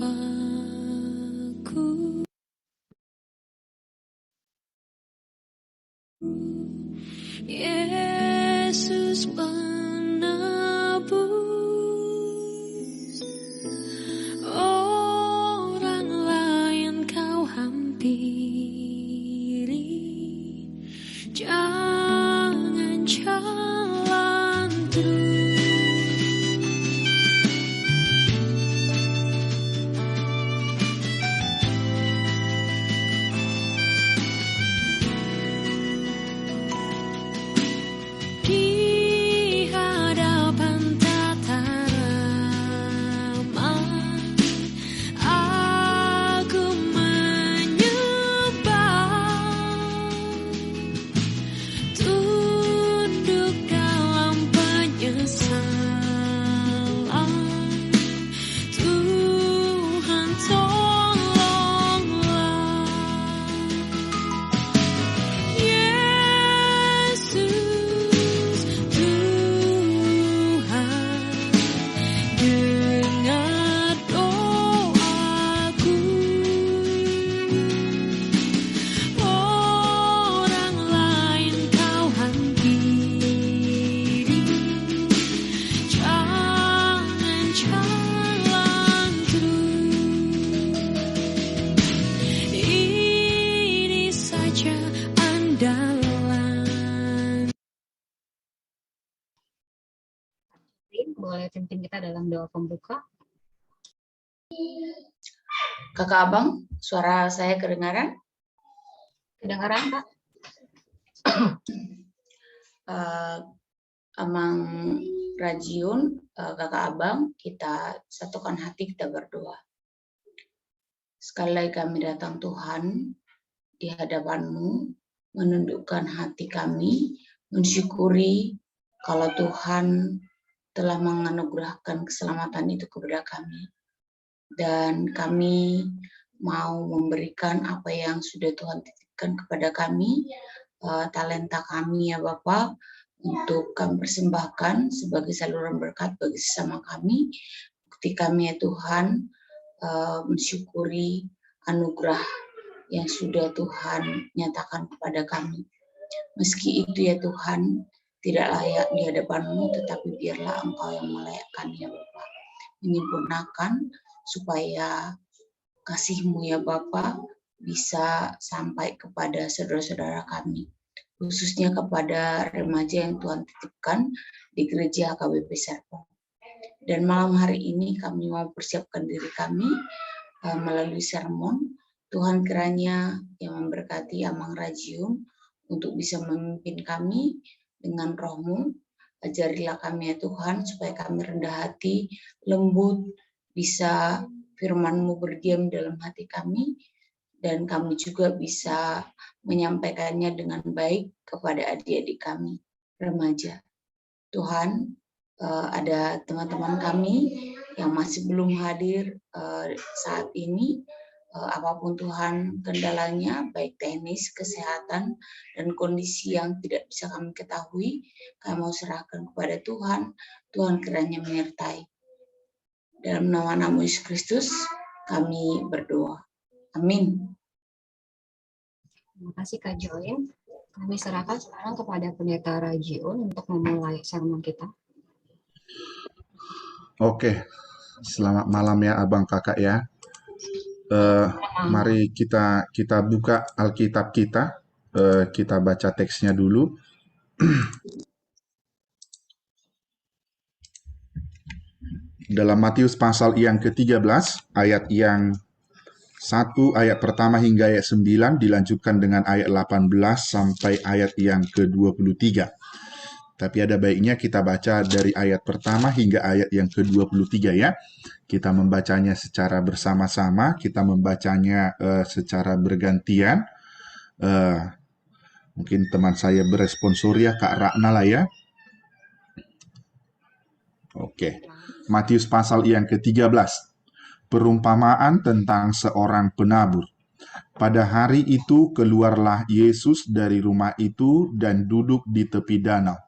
jiwaku. Yesus penebus, orang lain kau hampiri, jangan jalan terus. Di hadapan tata ramah, aku menyembah, tunduk dalam penyesalan. Tuhan tolonglah. Yesus Tuhan, dengar doaku. Orang lain kau hampiri, jangan jalan terus. Ini saja andalan. Boleh pimpin kita dalam doa pembuka. Kakak Abang, suara saya kedengaran? Kedengaran, Kak? Amang Rajiun, Kakak Abang, kita satukan hati, kita berdoa. Sekali lagi kami datang Tuhan di hadapan-Mu, menundukkan hati kami, mensyukuri kalau Tuhan telah menganugerahkan keselamatan itu kepada kami. Dan kami mau memberikan apa yang sudah Tuhan titipkan kepada kami, talenta kami ya Bapak, untuk kami persembahkan sebagai saluran berkat bagi sesama kami. Bukti kami ya Tuhan, mensyukuri anugerah yang sudah Tuhan nyatakan kepada kami. Meski itu ya Tuhan, tidak layak di hadapan-Mu, tetapi biarlah Engkau yang melayakkan ya Bapak. Menyempurnakan supaya kasih-Mu ya Bapak bisa sampai kepada saudara-saudara kami. Khususnya kepada remaja yang Tuhan titipkan di gereja KBP Serpong. Dan malam hari ini kami mau persiapkan diri kami melalui sermon. Tuhan kiranya yang memberkati Amang Rajium untuk bisa memimpin kami dengan roh-Mu. Ajarilah kami ya Tuhan supaya kami rendah hati, lembut, bisa firman-Mu berdiam dalam hati kami, dan kami juga bisa menyampaikannya dengan baik kepada adik-adik kami, remaja. Tuhan, ada teman-teman kami yang masih belum hadir saat ini, apapun Tuhan kendalanya, baik teknis, kesehatan, dan kondisi yang tidak bisa kami ketahui, kami mau serahkan kepada Tuhan. Tuhan kiranya menyertai. Dalam nama Yesus Kristus, kami berdoa. Amin. Terima kasih Kak Join. Kami serahkan sekarang kepada Pendeta Rajiun untuk memulai sermon kita. Oke, selamat malam ya Abang Kakak ya. Mari kita buka Alkitab kita. Kita baca teksnya dulu. Dalam Matius pasal yang ke-13, ayat yang 1, ayat pertama hingga ayat 9, dilanjutkan dengan ayat 18 sampai ayat yang ke-23. Tapi ada baiknya kita baca dari ayat pertama hingga ayat yang ke-23 ya. Kita membacanya secara bersama-sama, kita membacanya secara bergantian. Mungkin teman saya beresponsori ya, Kak Rakna lah ya. Oke, Matius pasal yang ke-13. Perumpamaan tentang seorang penabur. Pada hari itu keluarlah Yesus dari rumah itu dan duduk di tepi danau.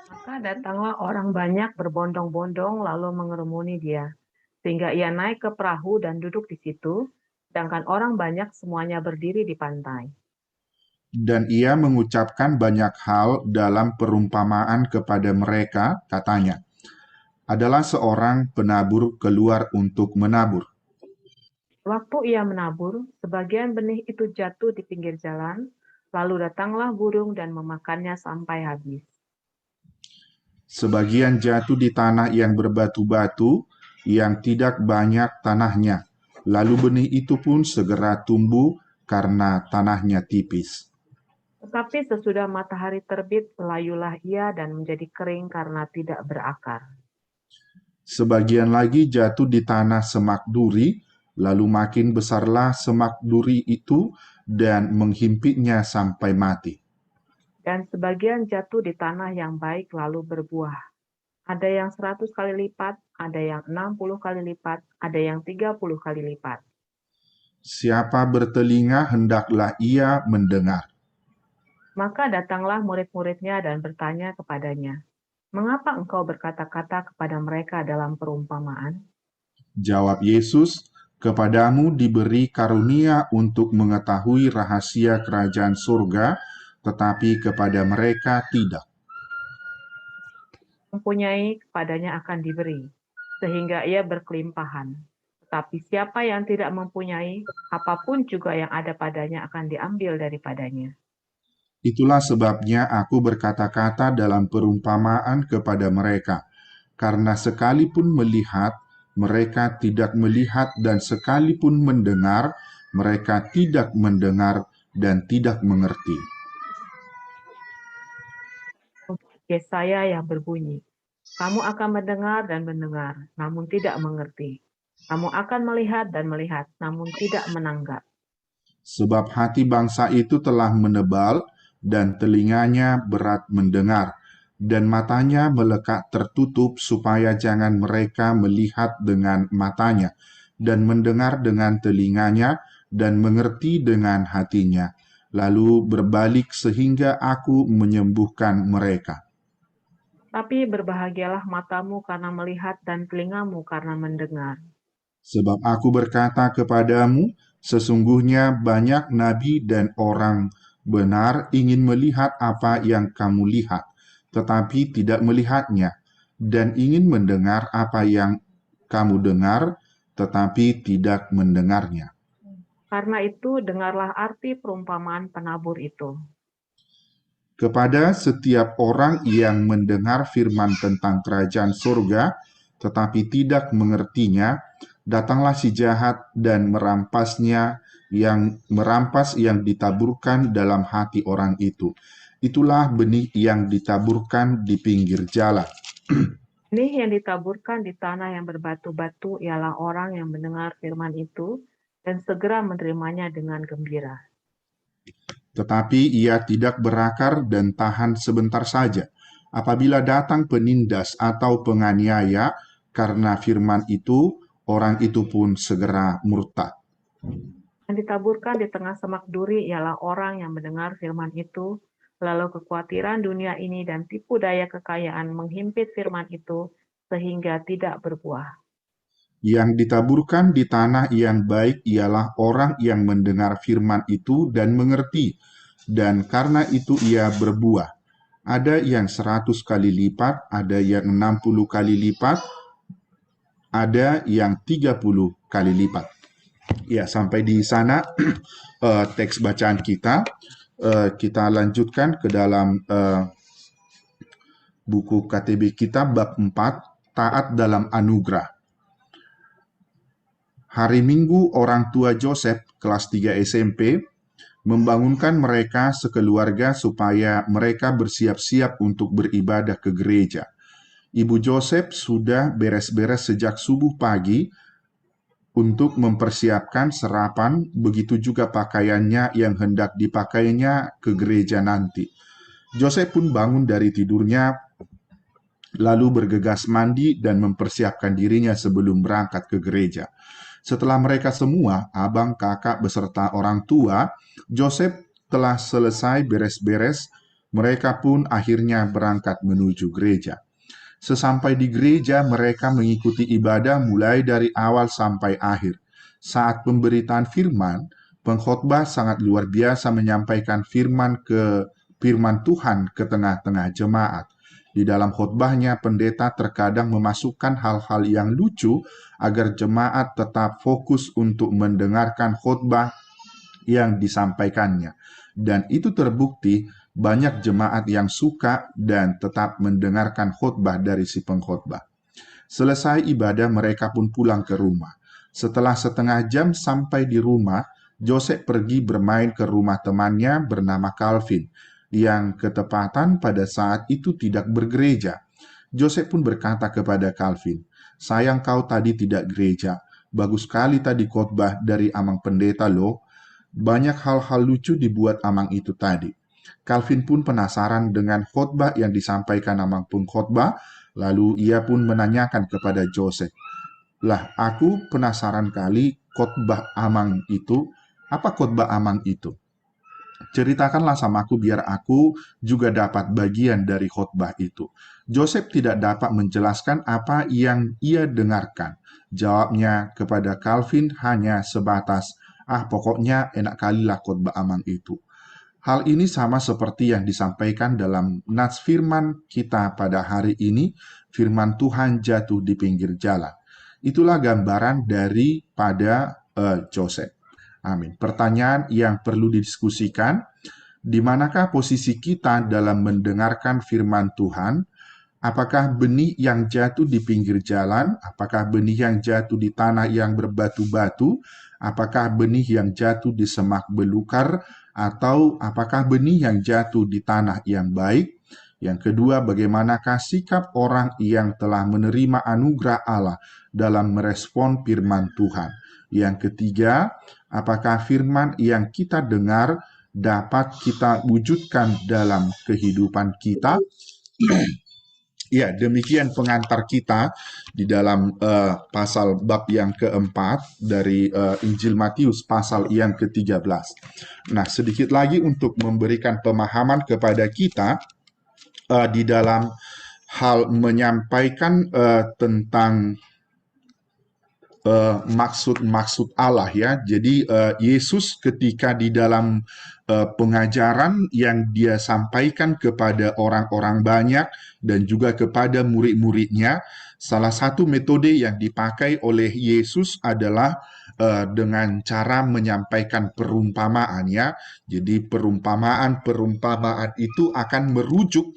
Maka datanglah orang banyak berbondong-bondong lalu mengerumuni dia. sehingga ia naik ke perahu dan duduk di situ, sedangkan orang banyak semuanya berdiri di pantai. Dan ia mengucapkan banyak hal dalam perumpamaan kepada mereka, katanya, adalah seorang penabur keluar untuk menabur. Waktu ia menabur, sebagian benih itu jatuh di pinggir jalan, lalu datanglah burung dan memakannya sampai habis. Sebagian jatuh di tanah yang berbatu-batu, yang tidak banyak tanahnya. Lalu benih itu pun segera tumbuh karena tanahnya tipis. Tetapi sesudah matahari terbit, layulah ia dan menjadi kering karena tidak berakar. Sebagian lagi jatuh di tanah semak duri, lalu makin besarlah semak duri itu dan menghimpitnya sampai mati. Dan sebagian jatuh di tanah yang baik lalu berbuah. Ada yang 100 kali lipat, ada yang 60 kali lipat, ada yang 30 kali lipat. Siapa bertelinga hendaklah ia mendengar. Maka datanglah murid-muridnya dan bertanya kepadanya, "Mengapa engkau berkata-kata kepada mereka dalam perumpamaan?" Jawab Yesus, kepadamu diberi karunia untuk mengetahui rahasia kerajaan surga, tetapi kepada mereka tidak. Mempunyai, kepadanya akan diberi, sehingga ia berkelimpahan. Tetapi siapa yang tidak mempunyai, apapun juga yang ada padanya akan diambil daripadanya. Itulah sebabnya aku berkata-kata dalam perumpamaan kepada mereka, karena sekalipun melihat, mereka tidak melihat, dan sekalipun mendengar, mereka tidak mendengar dan tidak mengerti. Yesaya yang berbunyi, "Kamu akan mendengar dan mendengar, namun tidak mengerti. Kamu akan melihat dan melihat, namun tidak menanggap." Sebab hati bangsa itu telah menebal, dan telinganya berat mendengar, dan matanya melekat tertutup supaya jangan mereka melihat dengan matanya, dan mendengar dengan telinganya, dan mengerti dengan hatinya, lalu berbalik sehingga aku menyembuhkan mereka. Tapi berbahagialah matamu karena melihat dan telingamu karena mendengar. Sebab aku berkata kepadamu, sesungguhnya banyak nabi dan orang benar ingin melihat apa yang kamu lihat, tetapi tidak melihatnya, dan ingin mendengar apa yang kamu dengar, tetapi tidak mendengarnya. Karena itu, dengarlah arti perumpamaan penabur itu. Kepada setiap orang yang mendengar firman tentang kerajaan surga, tetapi tidak mengertinya, datanglah si jahat dan merampas yang ditaburkan dalam hati orang itu. Itulah benih yang ditaburkan di pinggir jalan. Benih yang ditaburkan di tanah yang berbatu-batu ialah orang yang mendengar firman itu dan segera menerimanya dengan gembira. Tetapi ia tidak berakar dan tahan sebentar saja. Apabila datang penindas atau penganiaya karena firman itu, orang itu pun segera murtad. Yang ditaburkan di tengah semak duri ialah orang yang mendengar firman itu, lalu kekhawatiran dunia ini dan tipu daya kekayaan menghimpit firman itu sehingga tidak berbuah. Yang ditaburkan di tanah yang baik ialah orang yang mendengar firman itu dan mengerti, dan karena itu ia berbuah. Ada yang 100 kali lipat, ada yang 60 kali lipat, ada yang 30 kali lipat. Ya, sampai di sana teks bacaan kita. Kita lanjutkan ke dalam buku KTB kita bab 4, taat dalam anugerah. Hari Minggu orang tua Joseph, kelas 3 SMP, membangunkan mereka sekeluarga supaya mereka bersiap-siap untuk beribadah ke gereja. Ibu Joseph sudah beres-beres sejak subuh pagi untuk mempersiapkan sarapan, begitu juga pakaiannya yang hendak dipakainya ke gereja nanti. Joseph pun bangun dari tidurnya, lalu bergegas mandi dan mempersiapkan dirinya sebelum berangkat ke gereja. Setelah mereka semua, abang, kakak, beserta orang tua, Joseph telah selesai beres-beres, mereka pun akhirnya berangkat menuju gereja. Sesampai di gereja, mereka mengikuti ibadah mulai dari awal sampai akhir. Saat pemberitaan firman, pengkhotbah sangat luar biasa menyampaikan firman Tuhan ke tengah-tengah jemaat. Di dalam khotbahnya, pendeta terkadang memasukkan hal-hal yang lucu agar jemaat tetap fokus untuk mendengarkan khotbah yang disampaikannya. Dan itu terbukti banyak jemaat yang suka dan tetap mendengarkan khotbah dari si pengkhotbah. Selesai ibadah, mereka pun pulang ke rumah. Setelah setengah jam sampai di rumah, Joseph pergi bermain ke rumah temannya bernama Calvin, yang ketepatan pada saat itu tidak bergereja. Joseph pun berkata kepada Calvin, "Sayang kau tadi tidak gereja. Bagus sekali tadi khotbah dari amang pendeta loh. Banyak hal-hal lucu dibuat amang itu tadi." Calvin pun penasaran dengan khotbah yang disampaikan amang pengkhotbah, lalu ia pun menanyakan kepada Joseph, "Lah, aku penasaran kali khotbah amang itu. Apa khotbah amang itu? Ceritakanlah sama aku biar aku juga dapat bagian dari khotbah itu." Joseph tidak dapat menjelaskan apa yang ia dengarkan. Jawabnya kepada Calvin hanya sebatas, pokoknya enak kalilah khotbah amang itu." Hal ini sama seperti yang disampaikan dalam nats firman kita pada hari ini, firman Tuhan jatuh di pinggir jalan. Itulah gambaran daripada Joseph. Amin. Pertanyaan yang perlu didiskusikan, di manakah posisi kita dalam mendengarkan firman Tuhan? Apakah benih yang jatuh di pinggir jalan? Apakah benih yang jatuh di tanah yang berbatu-batu? Apakah benih yang jatuh di semak belukar? Atau apakah benih yang jatuh di tanah yang baik? Yang kedua, bagaimanakah sikap orang yang telah menerima anugerah Allah dalam merespon firman Tuhan? Yang ketiga, apakah firman yang kita dengar dapat kita wujudkan dalam kehidupan kita? Ya, demikian pengantar kita di dalam pasal bab yang keempat dari Injil Matius pasal yang ke-13. Nah, sedikit lagi untuk memberikan pemahaman kepada kita di dalam hal menyampaikan tentang maksud-maksud Allah ya. Jadi Yesus ketika di dalam pengajaran yang dia sampaikan kepada orang-orang banyak dan juga kepada murid-muridnya, salah satu metode yang dipakai oleh Yesus adalah dengan cara menyampaikan perumpamaan ya. Jadi perumpamaan itu akan merujuk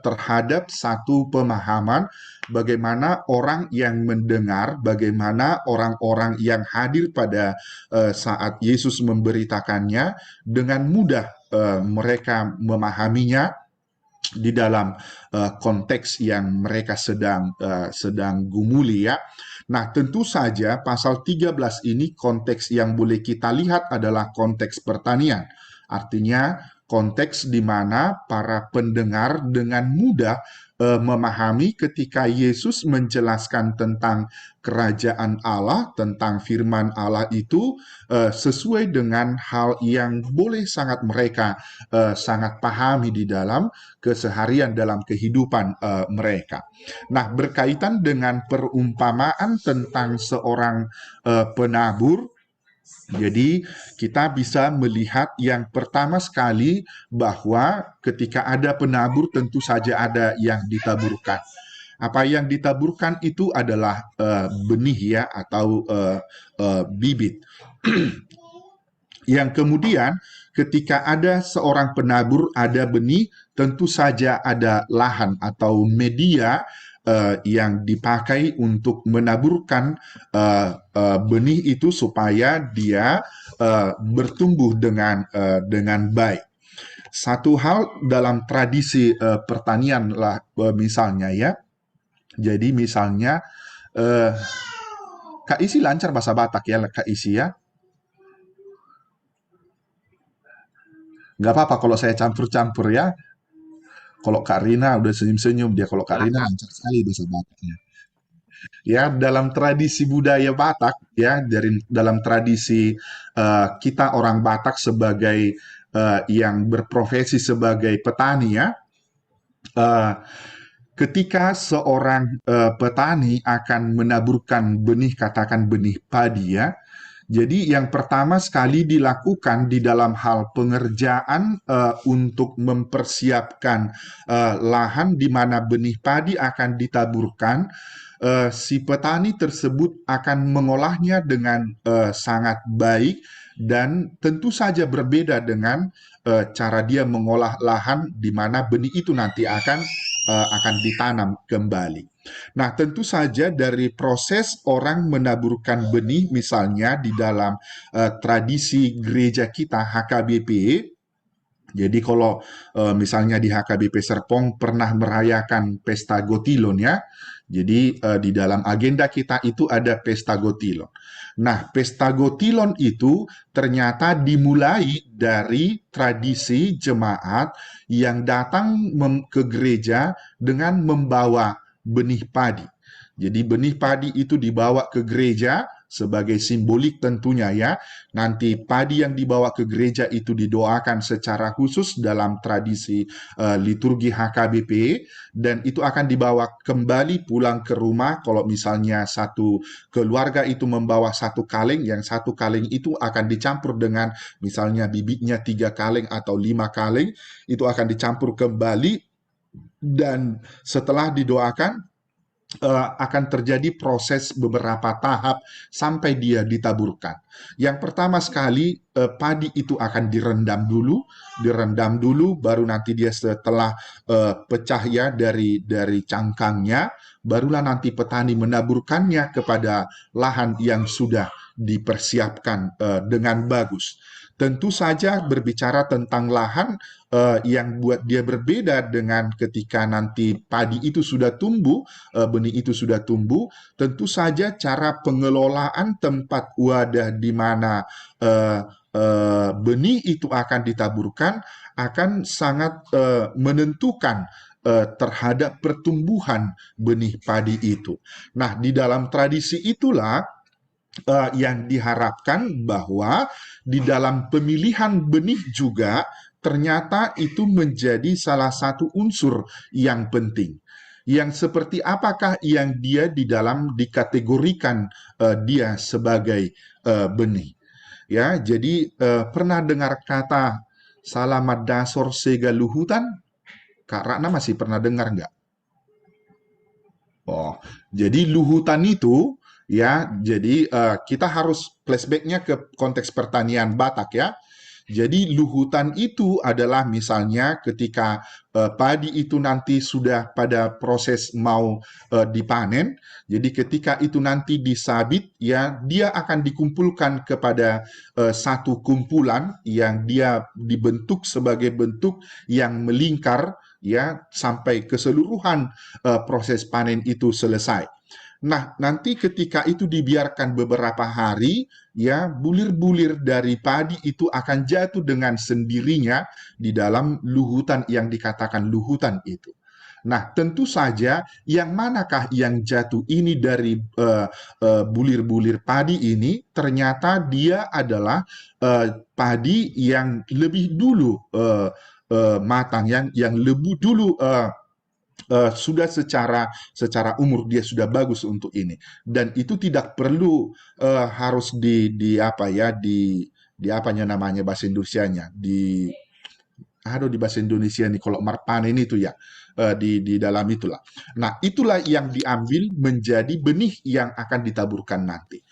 terhadap satu pemahaman bagaimana orang yang mendengar, bagaimana orang-orang yang hadir pada saat Yesus memberitakannya dengan mudah mereka memahaminya di dalam konteks yang mereka sedang gumuli ya. Nah, tentu saja pasal 13 ini konteks yang boleh kita lihat adalah konteks pertanian. Artinya konteks di mana para pendengar dengan mudah memahami ketika Yesus menjelaskan tentang kerajaan Allah, tentang firman Allah itu sesuai dengan hal yang boleh sangat mereka sangat pahami di dalam keseharian dalam kehidupan mereka. Nah, berkaitan dengan perumpamaan tentang seorang penabur, jadi kita bisa melihat yang pertama sekali bahwa ketika ada penabur tentu saja ada yang ditaburkan. Apa yang ditaburkan itu adalah benih ya atau bibit. Yang kemudian ketika ada seorang penabur, ada benih, tentu saja ada lahan atau media yang dipakai untuk menaburkan benih itu supaya dia bertumbuh dengan baik. Satu hal dalam tradisi pertanian lah misalnya ya. Jadi misalnya Kak Isi lancar bahasa Batak ya Kak Isi ya. Nggak apa-apa kalau saya campur-campur ya. Kalau Kak Rina udah senyum-senyum dia. Kalau Kak Rina lancar sekali bahasa Bataknya. Ya, dalam tradisi budaya Batak ya, dalam tradisi kita orang Batak sebagai yang berprofesi sebagai petani ya, ketika seorang petani akan menaburkan benih, katakan benih padi ya. Jadi yang pertama sekali dilakukan di dalam hal pengerjaan untuk mempersiapkan lahan di mana benih padi akan ditaburkan, si petani tersebut akan mengolahnya dengan sangat baik dan tentu saja berbeda dengan cara dia mengolah lahan di mana benih itu nanti akan ditanam kembali. Nah, tentu saja dari proses orang menaburkan benih, misalnya di dalam tradisi gereja kita HKBP, jadi kalau misalnya di HKBP Serpong pernah merayakan pesta Gotilon ya, jadi di dalam agenda kita itu ada pesta Gotilon. Nah, pesta Gotilon itu ternyata dimulai dari tradisi jemaat yang datang ke gereja dengan membawa benih padi. Jadi benih padi itu dibawa ke gereja sebagai simbolik tentunya ya. Nanti padi yang dibawa ke gereja itu didoakan secara khusus dalam tradisi liturgi HKBP dan itu akan dibawa kembali pulang ke rumah. Kalau misalnya satu keluarga itu membawa satu kaleng, yang satu kaleng itu akan dicampur dengan misalnya bibitnya 3 kaleng atau 5 kaleng, itu akan dicampur kembali dan setelah didoakan akan terjadi proses beberapa tahap sampai dia ditaburkan. Yang pertama sekali padi itu akan direndam dulu, baru nanti dia setelah pecah ya dari cangkangnya, barulah nanti petani menaburkannya kepada lahan yang sudah dipersiapkan dengan bagus. Tentu saja berbicara tentang lahan yang buat dia berbeda dengan ketika nanti padi itu sudah tumbuh, benih itu sudah tumbuh, tentu saja cara pengelolaan tempat wadah di mana benih itu akan ditaburkan akan sangat menentukan terhadap pertumbuhan benih padi itu. Nah, di dalam tradisi itulah yang diharapkan bahwa di dalam pemilihan benih juga ternyata itu menjadi salah satu unsur yang penting. Yang seperti apakah yang dia di dalam dikategorikan dia sebagai benih. Ya, jadi pernah dengar kata Salamat Dasor Sega Luhutan? Kak Ratna masih pernah dengar nggak? Oh, jadi luhutan itu ya, jadi kita harus flashback-nya ke konteks pertanian Batak ya. Jadi luhutan itu adalah misalnya ketika padi itu nanti sudah pada proses mau dipanen. Jadi ketika itu nanti disabit ya, dia akan dikumpulkan kepada satu kumpulan yang dia dibentuk sebagai bentuk yang melingkar ya sampai keseluruhan proses panen itu selesai. Nah, nanti ketika itu dibiarkan beberapa hari, ya bulir-bulir dari padi itu akan jatuh dengan sendirinya di dalam luhutan yang dikatakan luhutan itu. Nah, tentu saja yang manakah yang jatuh ini dari bulir-bulir padi ini, ternyata dia adalah padi yang lebih dulu matang, yang lebih dulu sudah secara umur dia sudah bagus untuk ini, dan itu tidak perlu harus di apanya namanya bahasa Indonesianya di bahasa Indonesia nih kalau marpanen itu ya di dalam itulah. Nah, itulah yang diambil menjadi benih yang akan ditaburkan nanti.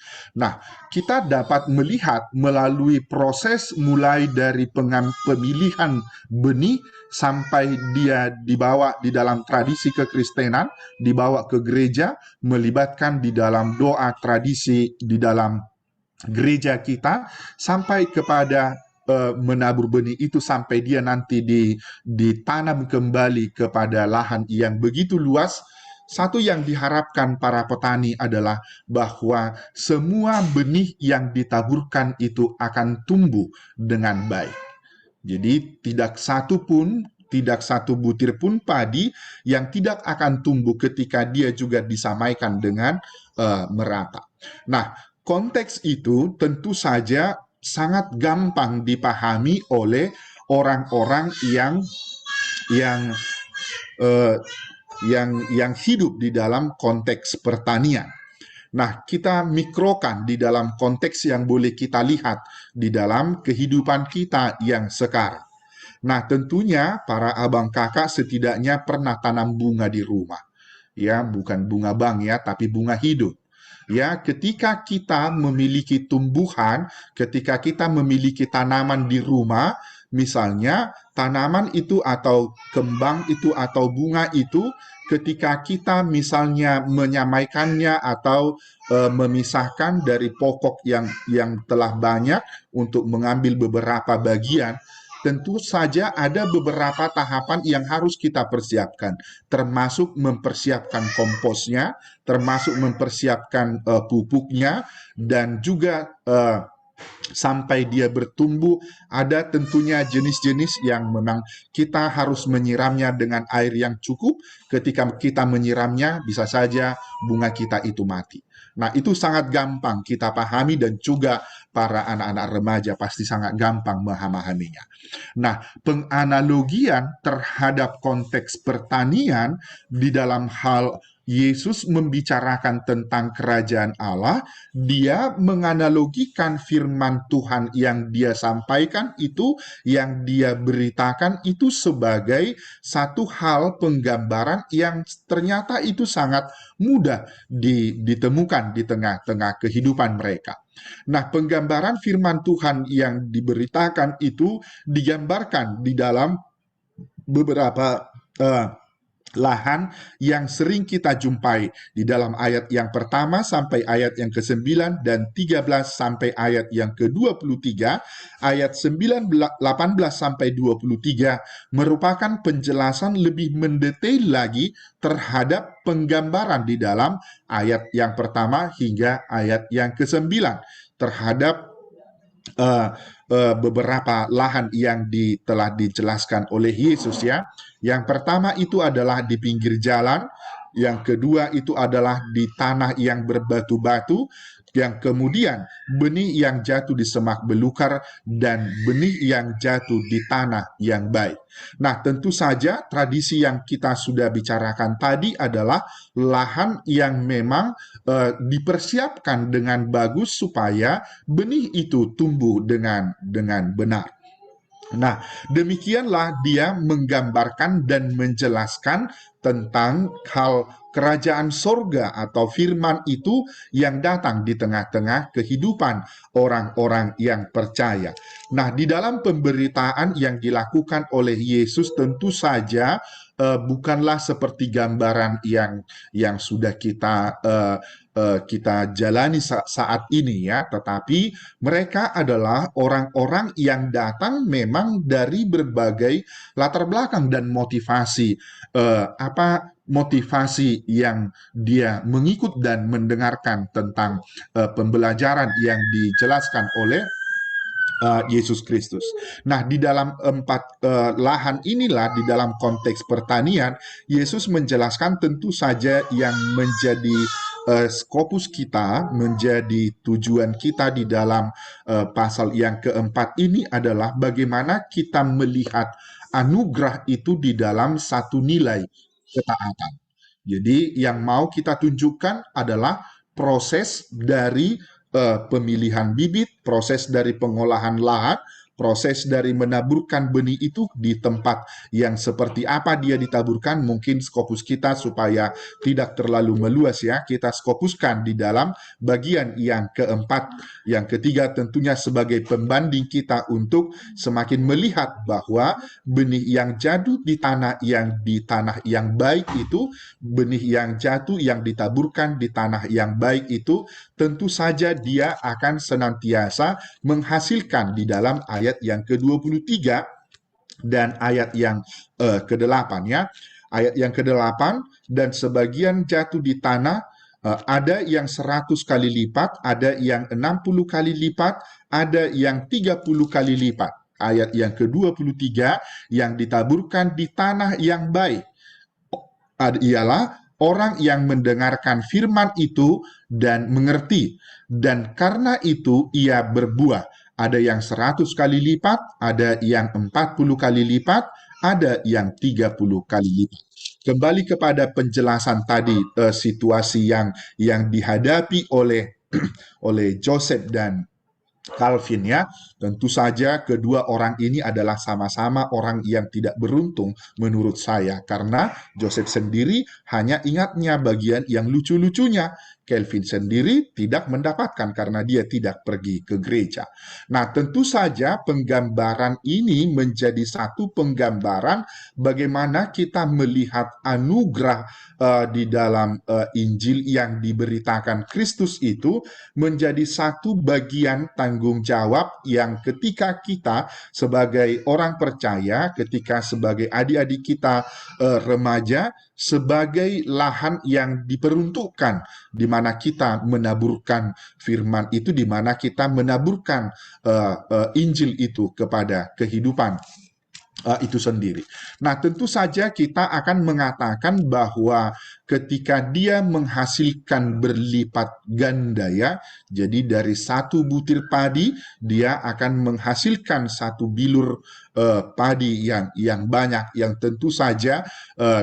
Nah, kita dapat melihat melalui proses mulai dari pemilihan benih sampai dia dibawa di dalam tradisi kekristenan, dibawa ke gereja, melibatkan di dalam doa tradisi di dalam gereja kita, sampai kepada menabur benih itu sampai dia nanti ditanam kembali kepada lahan yang begitu luas. Satu yang diharapkan para petani adalah bahwa semua benih yang ditaburkan itu akan tumbuh dengan baik. Jadi tidak satu butir pun padi yang tidak akan tumbuh ketika dia juga disamaikan dengan merata. Nah, konteks itu tentu saja sangat gampang dipahami oleh orang-orang yang yang hidup di dalam konteks pertanian. Nah, kita mikrokan di dalam konteks yang boleh kita lihat di dalam kehidupan kita yang sekarang. Nah, tentunya para abang kakak setidaknya pernah tanam bunga di rumah. Ya, bukan bunga bank ya, tapi bunga hidup. Ya, ketika kita memiliki tumbuhan, ketika kita memiliki tanaman di rumah, misalnya tanaman itu atau kembang itu atau bunga itu, ketika kita misalnya menyamaikannya atau memisahkan dari pokok yang telah banyak untuk mengambil beberapa bagian, tentu saja ada beberapa tahapan yang harus kita persiapkan, termasuk mempersiapkan komposnya, termasuk mempersiapkan pupuknya, dan juga sampai dia bertumbuh, ada tentunya jenis-jenis yang memang kita harus menyiramnya dengan air yang cukup. Ketika kita menyiramnya, bisa saja bunga kita itu mati. Nah, itu sangat gampang kita pahami dan juga para anak-anak remaja pasti sangat gampang memahaminya. Nah, penganalogian terhadap konteks pertanian di dalam hal Yesus membicarakan tentang kerajaan Allah, dia menganalogikan firman Tuhan yang dia sampaikan itu, yang dia beritakan itu sebagai satu hal penggambaran yang ternyata itu sangat mudah ditemukan di tengah-tengah kehidupan mereka. Nah, penggambaran firman Tuhan yang diberitakan itu digambarkan di dalam beberapa lahan yang sering kita jumpai di dalam ayat yang pertama sampai ayat yang ke-9 dan 13 sampai ayat yang ke-23, ayat 18 sampai 23 merupakan penjelasan lebih mendetail lagi terhadap penggambaran di dalam ayat yang pertama hingga ayat yang ke-9 terhadap beberapa lahan yang telah dijelaskan oleh Yesus ya. Yang pertama itu adalah di pinggir jalan, yang kedua itu adalah di tanah yang berbatu-batu, yang kemudian benih yang jatuh di semak belukar, dan benih yang jatuh di tanah yang baik. Nah, tentu saja tradisi yang kita sudah bicarakan tadi adalah lahan yang memang dipersiapkan dengan bagus supaya benih itu tumbuh dengan benar. Nah, demikianlah dia menggambarkan dan menjelaskan tentang hal kerajaan sorga atau firman itu yang datang di tengah-tengah kehidupan orang-orang yang percaya. Nah, di dalam pemberitaan yang dilakukan oleh Yesus tentu saja bukanlah seperti gambaran yang sudah kita jalani saat ini ya, tetapi mereka adalah orang-orang yang datang memang dari berbagai latar belakang dan motivasi. Motivasi yang dia mengikut dan mendengarkan tentang pembelajaran yang dijelaskan oleh Yesus Kristus. Nah, di dalam 4 lahan inilah, di dalam konteks pertanian, Yesus menjelaskan tentu saja yang menjadi skopus kita, menjadi tujuan kita di dalam pasal yang keempat ini adalah bagaimana kita melihat anugerah itu di dalam satu nilai ketaatan. Jadi yang mau kita tunjukkan adalah proses dari pemilihan bibit, proses dari pengolahan lahan, proses dari menaburkan benih itu di tempat yang seperti apa dia ditaburkan. Mungkin skopus kita supaya tidak terlalu meluas ya, kita skopuskan di dalam bagian yang keempat. Yang ketiga tentunya sebagai pembanding kita untuk semakin melihat bahwa benih yang jatuh di tanah yang baik itu, benih yang jatuh yang ditaburkan di tanah yang baik itu, tentu saja dia akan senantiasa menghasilkan di dalam ayat yang ke-23 dan ayat yang ke-8 ya. Ayat yang ke-8, dan sebagian jatuh di tanah, ada yang 100 kali lipat, ada yang 60 kali lipat, ada yang 30 kali lipat. Ayat yang ke-23, yang ditaburkan di tanah yang baik ialah orang yang mendengarkan firman itu dan mengerti, dan karena itu ia berbuah. Ada yang 100 kali lipat, ada yang 40 kali lipat, ada yang 30 kali lipat. kembali kepada penjelasan tadi, situasi yang dihadapi oleh oleh Joseph dan Calvin, ya, tentu saja kedua orang ini adalah sama-sama orang yang tidak beruntung menurut saya, karena Joseph sendiri hanya ingatnya bagian yang lucu-lucunya. Calvin sendiri tidak mendapatkan karena dia tidak pergi ke gereja. Nah, tentu saja penggambaran ini menjadi satu penggambaran bagaimana kita melihat anugerah di dalam Injil yang diberitakan Kristus itu menjadi satu bagian tanggung jawab yang ketika kita sebagai orang percaya, ketika sebagai adik-adik kita remaja, sebagai lahan yang diperuntukkan di mana kita menaburkan firman itu, di mana kita menaburkan Injil itu kepada kehidupan itu sendiri. Nah, tentu saja kita akan mengatakan bahwa ketika dia menghasilkan berlipat ganda, ya, jadi dari satu butir padi dia akan menghasilkan satu bilur padi yang banyak, yang tentu saja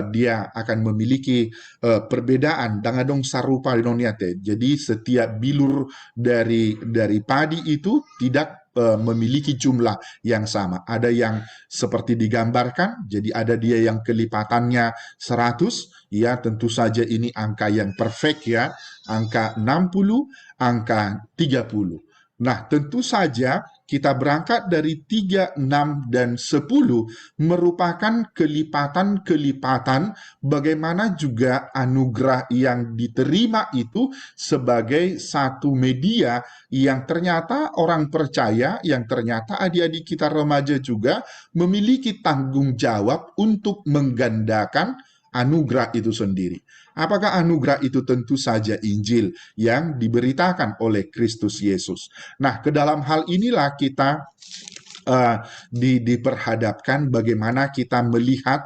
dia akan memiliki perbedaan dangadong sarupa dinoniate. Jadi setiap bilur dari padi itu tidak memiliki jumlah yang sama. Ada yang seperti digambarkan, jadi ada dia yang kelipatannya 100, ya, tentu saja ini angka yang perfect, ya, angka 60, angka 30. Nah, tentu saja kita berangkat dari 3, 6, dan 10 merupakan kelipatan-kelipatan bagaimana juga anugerah yang diterima itu sebagai satu media yang ternyata orang percaya, yang ternyata adik-adik kita remaja juga memiliki tanggung jawab untuk menggandakan anugerah itu sendiri. Apakah anugerah itu? Tentu saja Injil yang diberitakan oleh Kristus Yesus. Nah, ke dalam hal inilah kita diperhadapkan bagaimana kita melihat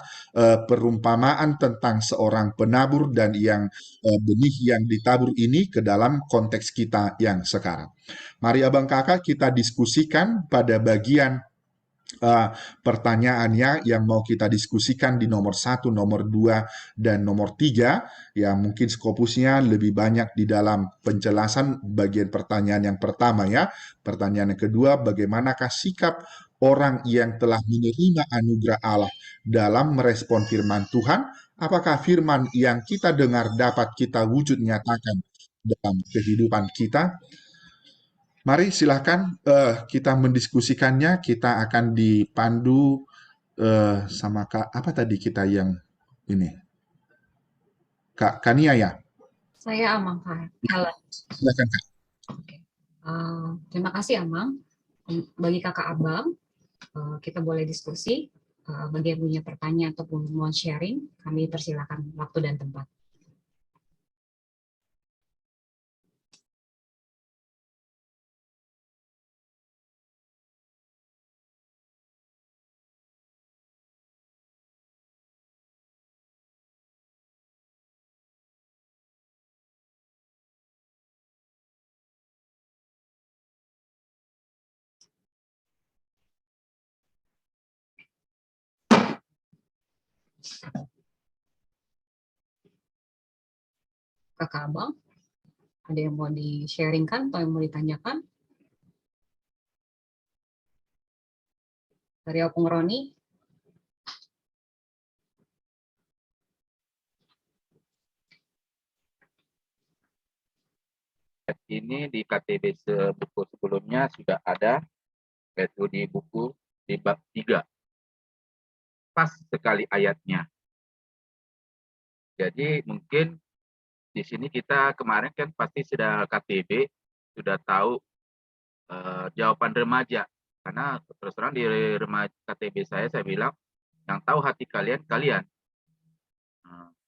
perumpamaan tentang seorang penabur dan yang benih yang ditabur ini ke dalam konteks kita yang sekarang. Mari abang kakak kita diskusikan pada bagian pertanyaannya yang mau kita diskusikan di nomor 1, nomor 2, dan nomor 3, ya, mungkin skopusnya lebih banyak di dalam penjelasan bagian pertanyaan yang pertama, ya. Pertanyaan yang kedua, bagaimanakah sikap orang yang telah menerima anugerah Allah dalam merespon firman Tuhan? Apakah firman yang kita dengar dapat kita wujud nyatakan dalam kehidupan kita? Mari silakan kita mendiskusikannya. Kita akan dipandu sama Kak, apa tadi kita yang ini? Kak Kania, ya? Saya Amang, Kak. Halo. Silakan, Kak. Oke. Terima kasih, Amang. Bagi kakak abang, kita boleh diskusi. Bagi yang punya pertanyaan ataupun mau sharing, kami persilakan waktu dan tempat. Kakak abang, ada yang mau di-sharingkan atau yang mau ditanyakan? Dari Opung Roni. Ini di KTB buku sebelumnya sudah ada, yaitu di buku di bab 3. Pas sekali ayatnya. Jadi mungkin di sini kita kemarin kan pasti sudah KTB, sudah tahu jawaban remaja. Karena terus terang di remaja KTB saya bilang, yang tahu hati kalian, kalian.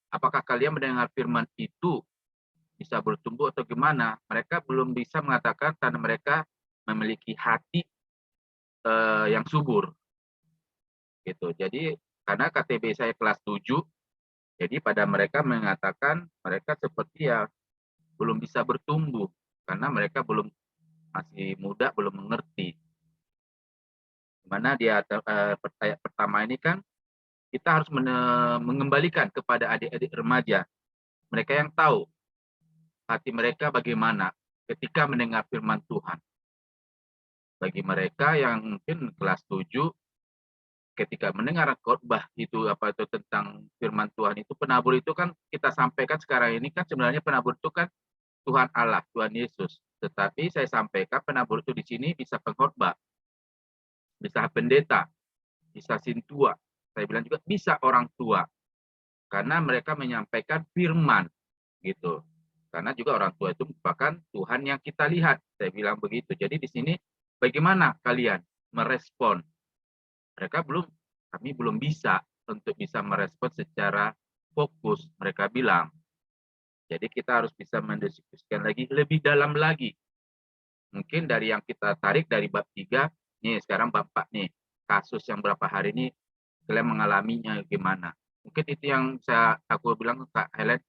Apakah kalian mendengar firman itu bisa bertumbuh atau gimana? Mereka belum bisa mengatakan karena mereka memiliki hati yang subur. Gitu. Jadi karena KTB saya kelas 7, jadi pada mereka mengatakan mereka seperti ya belum bisa bertumbuh karena mereka belum, masih muda, belum mengerti. Dimana dia ayat pertama ini kan kita harus mengembalikan kepada adik-adik remaja, mereka yang tahu hati mereka bagaimana ketika mendengar firman Tuhan. Bagi mereka yang mungkin kelas 7, ketika mendengar khotbah itu apa itu tentang firman Tuhan itu, penabur itu kan kita sampaikan sekarang ini kan sebenarnya penabur itu kan Tuhan Allah, Tuhan Yesus. Tetapi saya sampaikan penabur itu di sini bisa pengkhotbah, bisa pendeta, bisa sintua. Saya bilang juga bisa orang tua. Karena mereka menyampaikan firman gitu. Karena juga orang tua itu merupakan Tuhan yang kita lihat. Saya bilang begitu. Jadi di sini bagaimana kalian merespon? Kami belum bisa untuk bisa merespon secara fokus. Mereka bilang. Jadi kita harus bisa mendiskusikan lagi, lebih dalam lagi. Mungkin dari yang kita tarik dari bab 3, nih sekarang bab 4 nih. Kasus yang berapa hari ini kalian mengalaminya gimana. Mungkin itu yang aku bilang ke Kak Helen.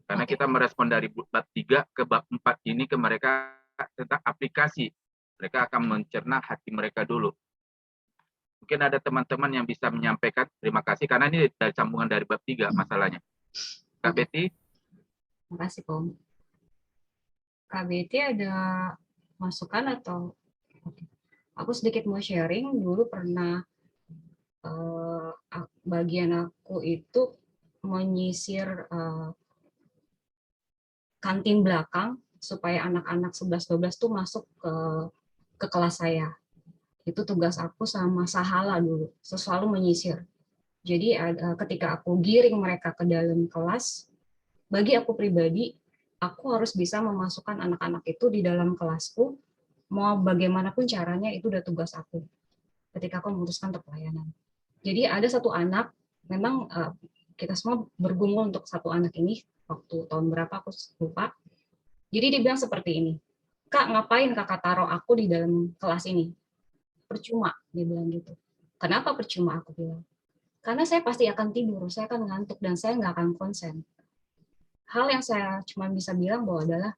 Karena kita merespon dari bab 3 ke bab 4 ini ke mereka tentang aplikasi. Mereka akan mencerna hati mereka dulu. Mungkin ada teman-teman yang bisa menyampaikan, terima kasih, karena ini dari sambungan dari bab 3 masalahnya. Kak Betty? Terima kasih, Kom. Kak Betty ada masukan atau? Oke. Aku sedikit mau sharing, dulu pernah bagian aku itu menyisir kantin belakang supaya anak-anak 11-12 tuh masuk ke kelas saya. Itu tugas aku sama Sahala dulu, selalu menyisir. Jadi ketika aku giring mereka ke dalam kelas, bagi aku pribadi, aku harus bisa memasukkan anak-anak itu di dalam kelasku, mau bagaimanapun caranya itu udah tugas aku ketika aku memutuskan untuk pelayanan. Jadi ada satu anak, memang kita semua bergumul untuk satu anak ini, waktu tahun berapa aku lupa. Jadi dia bilang seperti ini, Kak, ngapain kakak taruh aku di dalam kelas ini? Percuma, dia bilang gitu. Kenapa percuma, aku bilang? Karena saya pasti akan tidur, saya akan ngantuk, dan saya nggak akan konsen. Hal yang saya cuma bisa bilang bahwa adalah,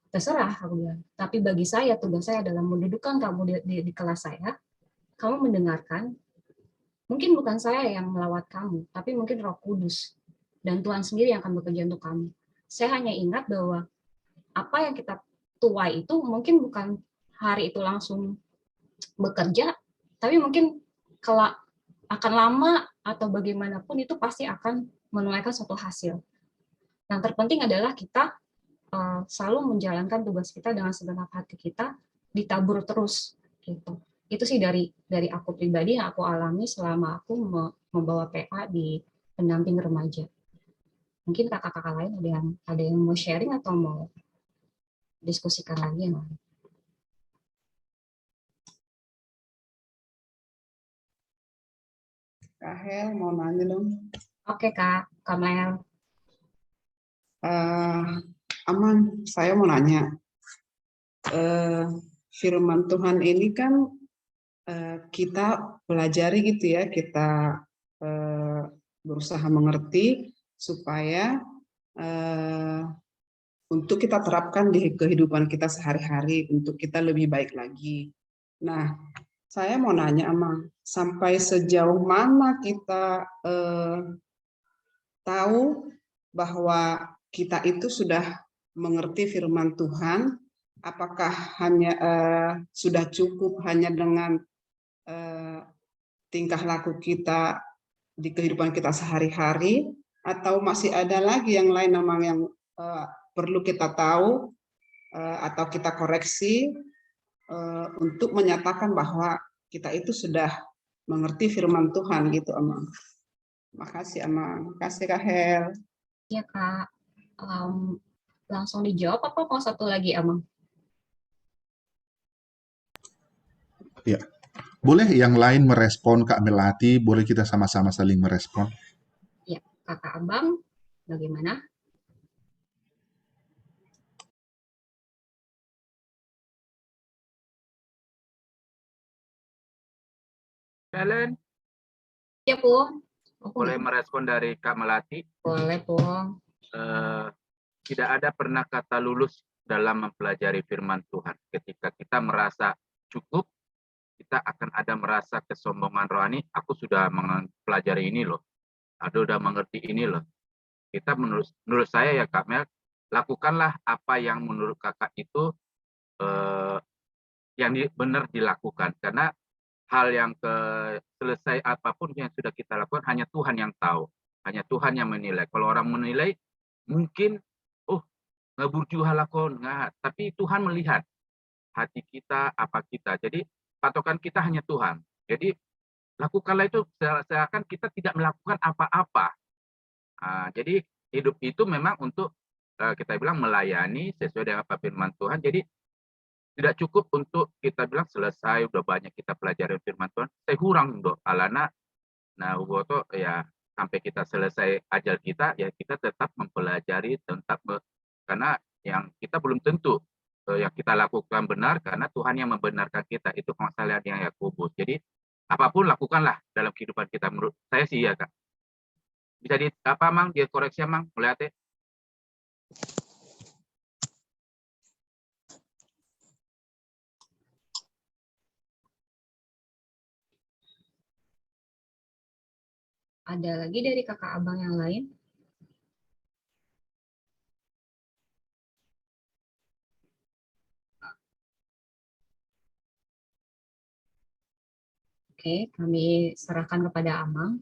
terserah, aku bilang. Tapi bagi saya, tugas saya adalah mendudukkan kamu di kelas saya, kamu mendengarkan, mungkin bukan saya yang melawat kamu, tapi mungkin Roh Kudus, dan Tuhan sendiri yang akan bekerja untuk kamu. Saya hanya ingat bahwa apa yang kita tuai itu mungkin bukan hari itu langsung bekerja, tapi mungkin kelak akan lama atau bagaimanapun itu pasti akan menuaikan suatu hasil. Yang terpenting adalah kita selalu menjalankan tugas kita dengan segenap hati kita, ditabur terus gitu. Itu sih dari aku pribadi yang aku alami selama aku membawa PA di pendamping remaja. Mungkin kakak-kakak lain ada yang mau sharing atau mau diskusikan lagi yang lain. Kak Hel, mau nanya dong. Oke Kak, Kamel. Aman, saya mau nanya. Firman Tuhan ini kan kita pelajari gitu ya, kita berusaha mengerti supaya untuk kita terapkan di kehidupan kita sehari-hari untuk kita lebih baik lagi. Nah, saya mau nanya, Amang, sampai sejauh mana kita tahu bahwa kita itu sudah mengerti firman Tuhan? Apakah hanya sudah cukup hanya dengan tingkah laku kita di kehidupan kita sehari-hari, atau masih ada lagi yang lain Amang yang perlu kita tahu atau kita koreksi untuk menyatakan bahwa kita itu sudah mengerti firman Tuhan gitu, Amang. Makasih, Amang. Makasih, Kak Hel. Ya Kak, langsung dijawab apa mau satu lagi, Amang? Ya, boleh yang lain merespon, Kak Melati, boleh kita sama-sama saling merespon. Ya, Kakak Abang, bagaimana? Helen, Ya, Pung. boleh merespon dari Kak Melati? Boleh, Pung. Tidak ada pernah kata lulus dalam mempelajari firman Tuhan. Ketika kita merasa cukup, kita akan ada merasa merasa kesombongan rohani, aku sudah mempelajari ini loh, aku sudah mengerti ini loh. Kita menurut saya ya Kak Mel, lakukanlah apa yang menurut kakak itu yang benar dilakukan. Karena hal yang selesai apapun yang sudah kita lakukan, hanya Tuhan yang tahu. Hanya Tuhan yang menilai. Kalau orang menilai, mungkin, oh, ngeburju halakon. Nah, tapi Tuhan melihat hati kita, apa kita. Jadi, patokan kita hanya Tuhan. Jadi, lakukanlah itu seakan kita tidak melakukan apa-apa. Jadi, hidup itu memang untuk, kita bilang, melayani sesuai dengan apa firman Tuhan. Jadi, tidak cukup untuk kita bilang selesai, udah banyak kita pelajari firman Tuhan. Saya kurang dok, alana, nah Ugoto ya sampai kita selesai ajar kita, ya kita tetap mempelajari tetap karena yang kita belum tentu yang kita lakukan benar, karena Tuhan yang membenarkan kita. Itu konsalian yang Yakobus. Jadi apapun lakukanlah dalam kehidupan kita. Menurut saya sih ya Kak. Bisa di apa Mang, dia koreksi Mang, melihatnya. Ada lagi dari kakak abang yang lain? Oke, kami serahkan kepada Amang.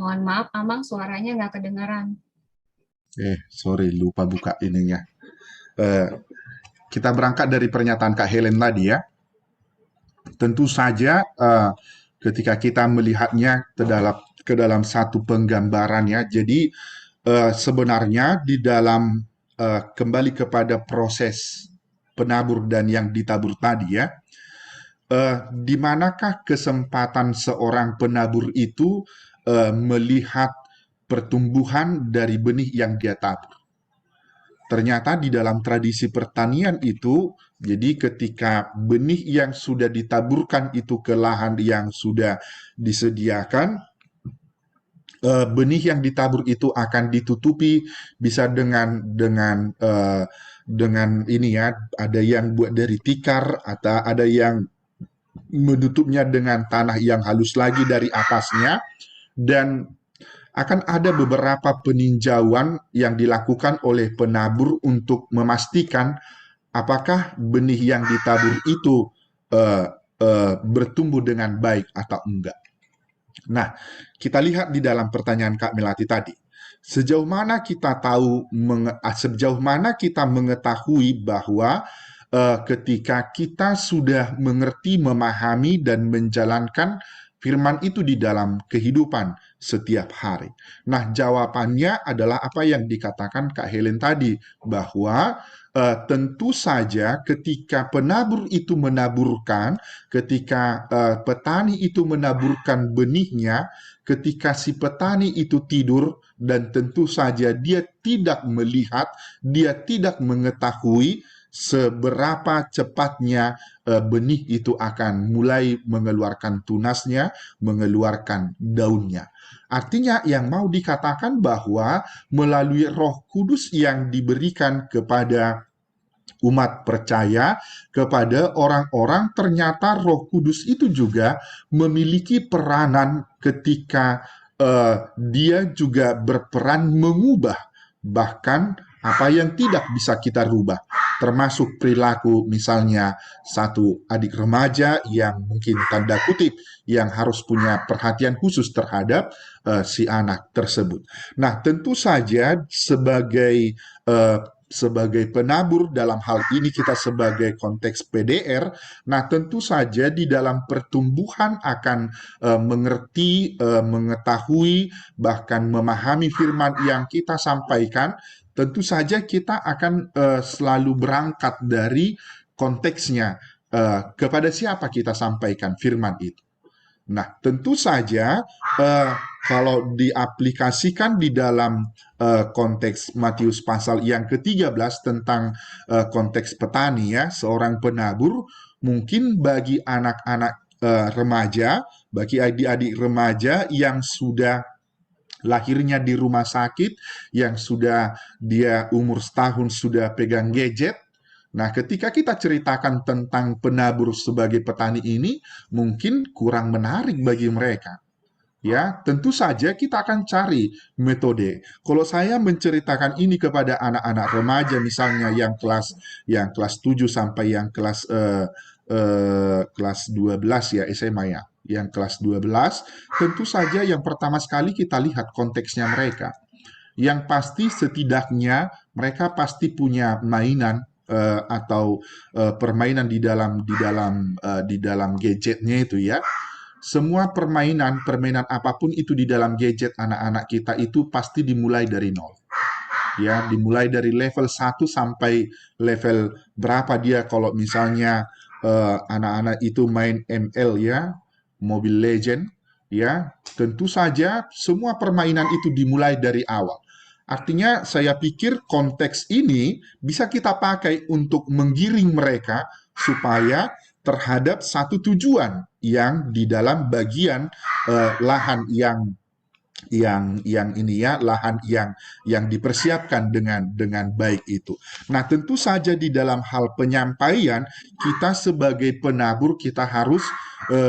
Mohon maaf, Amang, suaranya nggak kedengaran. Sorry, lupa buka ininya. Kita berangkat dari pernyataan Kak Helen tadi ya. Tentu saja ketika kita melihatnya ke dalam satu penggambarannya, jadi sebenarnya di dalam kembali kepada proses penabur dan yang ditabur tadi ya, di manakah kesempatan seorang penabur itu melihat pertumbuhan dari benih yang dia tabur. Ternyata di dalam tradisi pertanian itu, jadi ketika benih yang sudah ditaburkan itu ke lahan yang sudah disediakan, benih yang ditabur itu akan ditutupi bisa dengan ini ya, ada yang buat dari tikar atau ada yang menutupnya dengan tanah yang halus lagi dari atasnya, dan akan ada beberapa peninjauan yang dilakukan oleh penabur untuk memastikan apakah benih yang ditabur itu bertumbuh dengan baik atau enggak. Nah, kita lihat di dalam pertanyaan Kak Melati tadi, sejauh mana kita mengetahui bahwa ketika kita sudah mengerti, memahami, dan menjalankan firman itu di dalam kehidupan setiap hari. Nah, jawabannya adalah apa yang dikatakan Kak Helen tadi, bahwa tentu saja ketika penabur itu menaburkan, ketika petani itu menaburkan benihnya, ketika si petani itu tidur, dan tentu saja dia tidak melihat, dia tidak mengetahui seberapa cepatnya benih itu akan mulai mengeluarkan tunasnya, mengeluarkan daunnya. Artinya yang mau dikatakan bahwa melalui Roh Kudus yang diberikan kepada umat percaya, kepada orang-orang, ternyata Roh Kudus itu juga memiliki peranan ketika dia juga berperan mengubah bahkan apa yang tidak bisa kita rubah, termasuk perilaku misalnya satu adik remaja yang mungkin tanda kutip yang harus punya perhatian khusus terhadap si anak tersebut. Nah, tentu saja sebagai penabur dalam hal ini kita sebagai konteks PDR, nah tentu saja di dalam pertumbuhan akan mengerti, mengetahui, bahkan memahami firman yang kita sampaikan. Tentu saja kita akan selalu berangkat dari konteksnya, kepada siapa kita sampaikan firman itu. Nah, tentu saja kalau diaplikasikan di dalam konteks Matius pasal yang ke-13 tentang konteks petani ya, seorang penabur, mungkin bagi anak-anak remaja, bagi adik-adik remaja yang sudah lahirnya di rumah sakit, yang sudah dia umur setahun sudah pegang gadget. Nah, ketika kita ceritakan tentang penabur sebagai petani ini, mungkin kurang menarik bagi mereka. Ya, tentu saja kita akan cari metode. Kalau saya menceritakan ini kepada anak-anak remaja, misalnya yang kelas 7 sampai yang kelas 12 ya SMA ya, yang kelas 12, tentu saja yang pertama sekali kita lihat konteksnya mereka. Yang pasti setidaknya mereka pasti punya mainan atau permainan di dalam gadgetnya itu ya. Semua permainan apapun itu di dalam gadget anak-anak kita itu pasti dimulai dari nol. Ya, dimulai dari level 1 sampai level berapa dia kalau misalnya anak-anak itu main ML ya, Mobile Legend ya, tentu saja semua permainan itu dimulai dari awal. Artinya saya pikir konteks ini bisa kita pakai untuk menggiring mereka supaya terhadap satu tujuan yang di dalam bagian lahan yang ini ya, lahan yang dipersiapkan dengan baik itu. Nah, tentu saja di dalam hal penyampaian kita sebagai penabur kita harus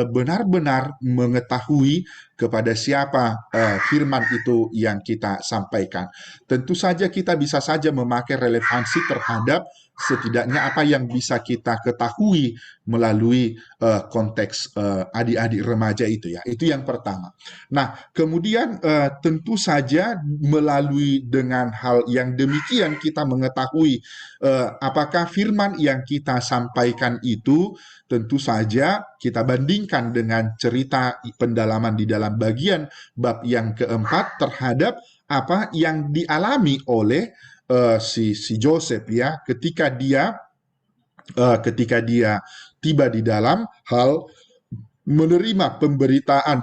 benar-benar mengetahui kepada siapa firman itu yang kita sampaikan. Tentu saja kita bisa saja memakai relevansi terhadap setidaknya apa yang bisa kita ketahui melalui konteks adik-adik remaja itu ya. Itu yang pertama. Nah, kemudian tentu saja melalui dengan hal yang demikian kita mengetahui apakah firman yang kita sampaikan itu tentu saja kita bandingkan dengan cerita pendalaman di dalam bagian bab yang keempat terhadap apa yang dialami oleh si Joseph ya ketika dia tiba di dalam hal menerima pemberitaan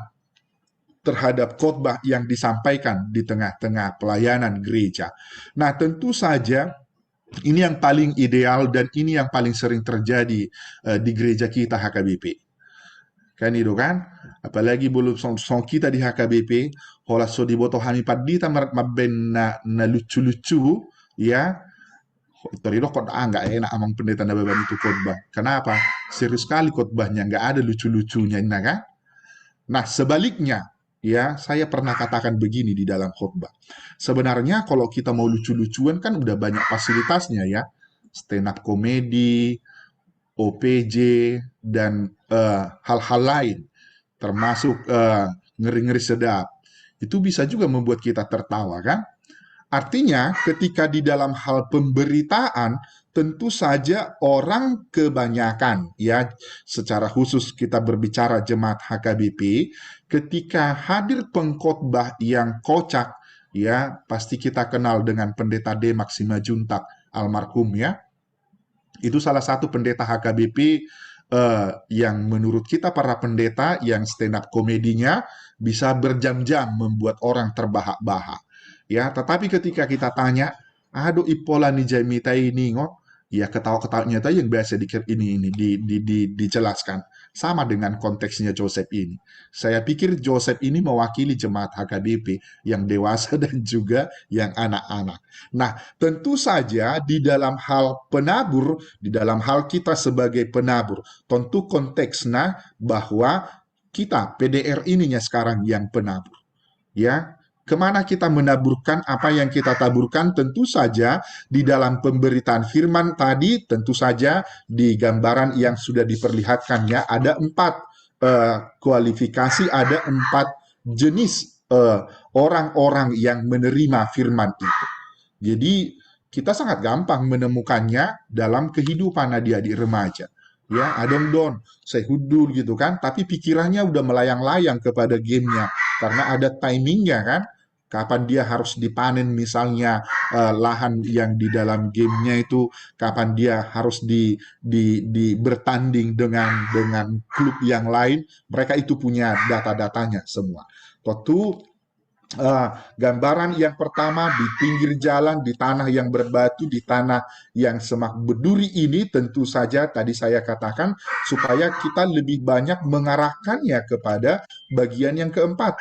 terhadap khotbah yang disampaikan di tengah-tengah pelayanan gereja. Nah, tentu saja ini yang paling ideal dan ini yang paling sering terjadi di gereja kita HKBP. Kan itu kan? Apalagi belum song kita di HKBP, hola so diboto hani padita mabben na lucu-lucu ya. Torido kok nggak enak amang pendeta Nababan itu khotbah. Kenapa? Serius sekali khotbahnya, nggak ada lucu-lucunya, kan? Nah, sebaliknya, ya, saya pernah katakan begini di dalam khotbah. Sebenarnya kalau kita mau lucu-lucuan kan udah banyak fasilitasnya ya. Stand up komedi, OPJ, dan hal-hal lain. Termasuk ngeri-ngeri sedap. Itu bisa juga membuat kita tertawa kan? Artinya, ketika di dalam hal pemberitaan, tentu saja orang kebanyakan, ya, secara khusus kita berbicara jemaat HKBP, ketika hadir pengkhotbah yang kocak, ya, pasti kita kenal dengan pendeta D. Maxima Juntak, almarhum, ya. Itu salah satu pendeta HKBP yang menurut kita para pendeta yang stand up komedinya bisa berjam-jam membuat orang terbahak-bahak. Ya, tetapi ketika kita tanya, aduh ipola nih jamita ini ngok, ya ketawa-ketawanya itu yang biasa dijelaskan. Sama dengan konteksnya Joseph ini. Saya pikir Joseph ini mewakili jemaat HKBP yang dewasa dan juga yang anak-anak. Nah, tentu saja di dalam hal penabur, di dalam hal kita sebagai penabur, tentu konteksnya bahwa kita PDR ininya sekarang yang penabur. Ya, kemana kita menaburkan apa yang kita taburkan? Tentu saja di dalam pemberitaan firman tadi, tentu saja di gambaran yang sudah diperlihatkan ya, ada 4 kualifikasi, ada 4 jenis orang-orang yang menerima firman itu. Jadi kita sangat gampang menemukannya dalam kehidupan adik-adik remaja. Ya, adong-don, saya hudul gitu kan, tapi pikirannya udah melayang-layang kepada gamenya, karena ada timingnya kan, kapan dia harus dipanen misalnya lahan yang di dalam gamenya itu, kapan dia harus bertanding dengan klub yang lain, mereka itu punya data-datanya semua. Tentu gambaran yang pertama di pinggir jalan, di tanah yang berbatu, di tanah yang semak berduri ini tentu saja tadi saya katakan supaya kita lebih banyak mengarahkannya kepada bagian yang keempat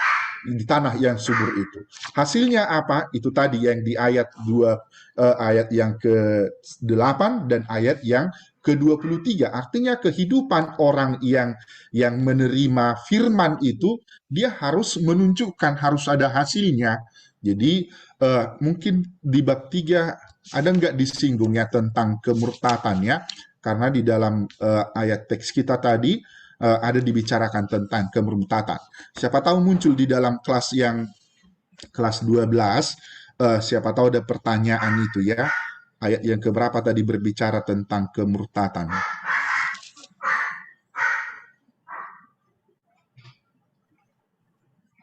di tanah yang subur itu. Hasilnya apa? Itu tadi yang di ayat 2, ayat yang ke-8 dan ayat yang ke-23. Artinya kehidupan orang yang menerima firman itu dia harus menunjukkan, harus ada hasilnya. Jadi mungkin di bab 3 ada nggak disinggung ya tentang kemurtatan ya, karena di dalam ayat teks kita tadi ada dibicarakan tentang kemurtatan. Siapa tahu muncul di dalam kelas 12, siapa tahu ada pertanyaan itu ya. Ayat yang keberapa tadi berbicara tentang kemurtatan?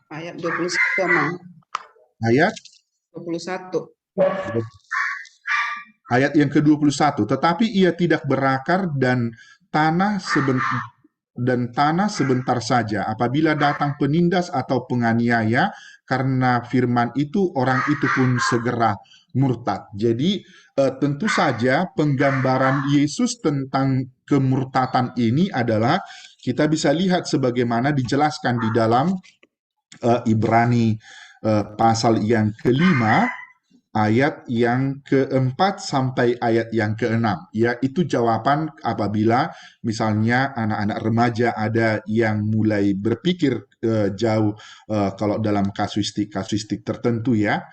Ayat 21, Amang. Ayat 21. Ayat yang ke-21, tetapi ia tidak berakar dan tanah sebentar saja. Apabila datang penindas atau penganiaya, karena firman itu, orang itu pun segera murtad. Jadi tentu saja penggambaran Yesus tentang kemurtatan ini adalah kita bisa lihat sebagaimana dijelaskan di dalam Ibrani pasal yang ke-5 ayat yang ke-4 sampai ayat yang ke-6. Ya, itu jawaban apabila misalnya anak-anak remaja ada yang mulai berpikir jauh kalau dalam kasuistik tertentu ya.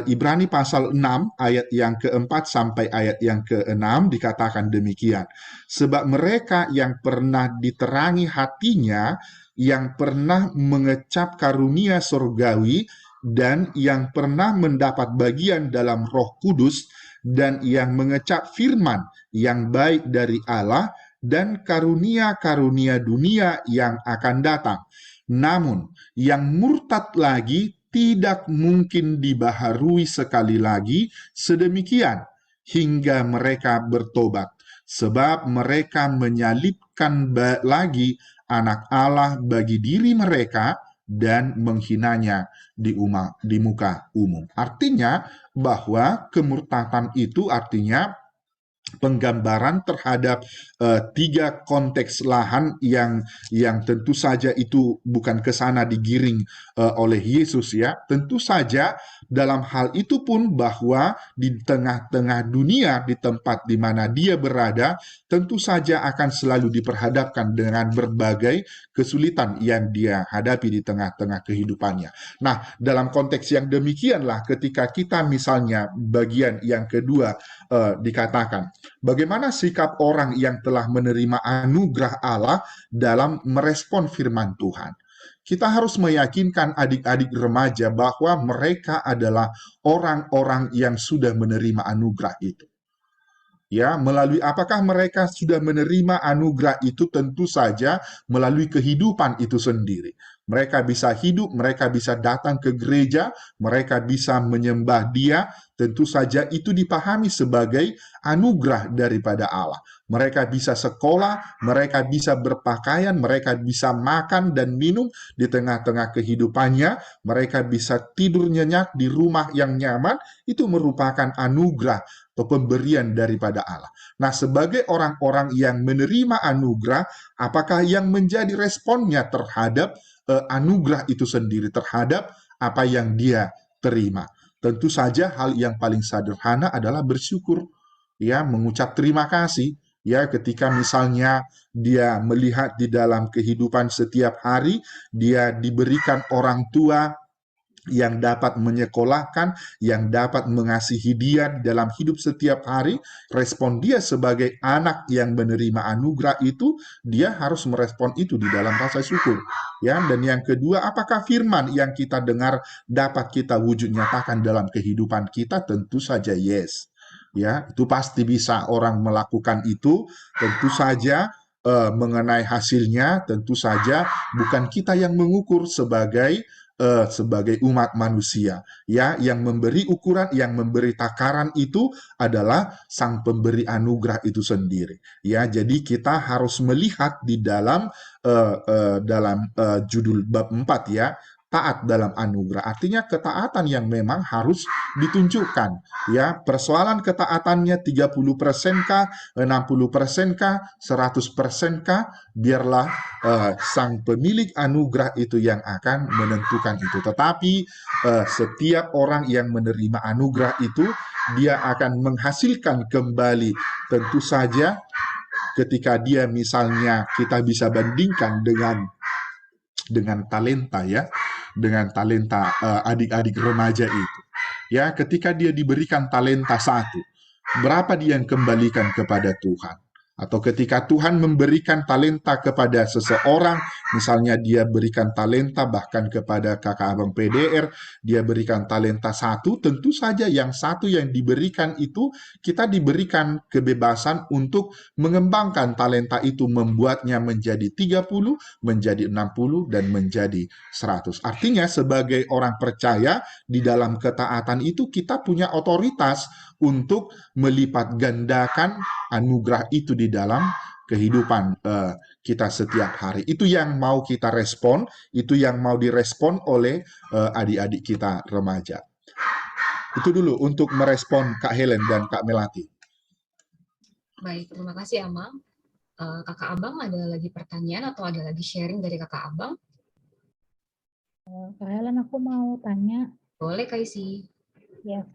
Ibrani pasal 6 ayat yang ke-4 sampai ayat yang ke-6 dikatakan demikian. Sebab mereka yang pernah diterangi hatinya, yang pernah mengecap karunia surgawi, dan yang pernah mendapat bagian dalam Roh Kudus, dan yang mengecap firman yang baik dari Allah, dan karunia-karunia dunia yang akan datang. Namun, yang murtad lagi tidak mungkin dibaharui sekali lagi sedemikian hingga mereka bertobat, sebab mereka menyalibkan lagi anak Allah bagi diri mereka dan menghinanya di muka umum. Artinya bahwa kemurtatan itu artinya penggambaran terhadap tiga konteks lahan yang tentu saja itu bukan ke sana digiring oleh Yesus ya. Tentu saja dalam hal itu pun bahwa di tengah-tengah dunia, di tempat di mana dia berada, tentu saja akan selalu diperhadapkan dengan berbagai kesulitan yang dia hadapi di tengah-tengah kehidupannya. Nah, dalam konteks yang demikianlah ketika kita misalnya bagian yang kedua dikatakan, bagaimana sikap orang yang telah menerima anugerah Allah dalam merespon firman Tuhan? Kita harus meyakinkan adik-adik remaja bahwa mereka adalah orang-orang yang sudah menerima anugerah itu. Ya, melalui apakah mereka sudah menerima anugerah itu? Tentu saja melalui kehidupan itu sendiri. Mereka bisa hidup, mereka bisa datang ke gereja, mereka bisa menyembah Dia, tentu saja itu dipahami sebagai anugerah daripada Allah. Mereka bisa sekolah, mereka bisa berpakaian, mereka bisa makan dan minum di tengah-tengah kehidupannya, mereka bisa tidur nyenyak di rumah yang nyaman, itu merupakan anugerah atau pemberian daripada Allah. Nah, sebagai orang-orang yang menerima anugerah, apakah yang menjadi responnya terhadap anugerah itu sendiri, terhadap apa yang dia terima? Tentu saja hal yang paling sederhana adalah bersyukur, ya, mengucap terima kasih. Ya, ketika misalnya dia melihat di dalam kehidupan setiap hari, dia diberikan orang tua yang dapat menyekolahkan, yang dapat mengasihi dia dalam hidup setiap hari, respon dia sebagai anak yang menerima anugerah itu, dia harus merespon itu di dalam rasa syukur. Ya, dan yang kedua, apakah firman yang kita dengar dapat kita wujud nyatakan dalam kehidupan kita? Tentu saja yes. Ya, itu pasti bisa orang melakukan itu, tentu saja mengenai hasilnya, tentu saja bukan kita yang mengukur sebagai umat manusia, ya, yang memberi ukuran, yang memberi takaran itu adalah Sang Pemberi anugerah itu sendiri, ya. Jadi kita harus melihat di dalam judul bab 4 ya, taat dalam anugerah. Artinya ketaatan yang memang harus ditunjukkan. Ya, persoalan ketaatannya 30% kah, 60% kah, 100% kah, biarlah sang pemilik anugerah itu yang akan menentukan itu. Tetapi setiap orang yang menerima anugerah itu, dia akan menghasilkan kembali, tentu saja ketika dia misalnya kita bisa bandingkan dengan talenta, ya, dengan talenta adik-adik remaja itu. Ya, ketika dia diberikan talenta satu, berapa dia yang kembalikan kepada Tuhan? Atau ketika Tuhan memberikan talenta kepada seseorang, misalnya dia berikan talenta bahkan kepada kakak abang PDR, dia berikan talenta satu, tentu saja yang satu yang diberikan itu, kita diberikan kebebasan untuk mengembangkan talenta itu, membuatnya menjadi 30, menjadi 60, dan menjadi 100. Artinya sebagai orang percaya, di dalam ketaatan itu kita punya otoritas untuk melipat gandakan anugerah itu di dalam kehidupan kita setiap hari. Itu yang mau kita respon, itu yang mau direspon oleh adik-adik kita remaja. Itu dulu untuk merespon Kak Helen dan Kak Melati. Baik, terima kasih Amang. Kakak Abang ada lagi pertanyaan atau ada lagi sharing dari Kakak Abang? Kak Helen, aku mau tanya. Boleh, Kak Isi. Ya,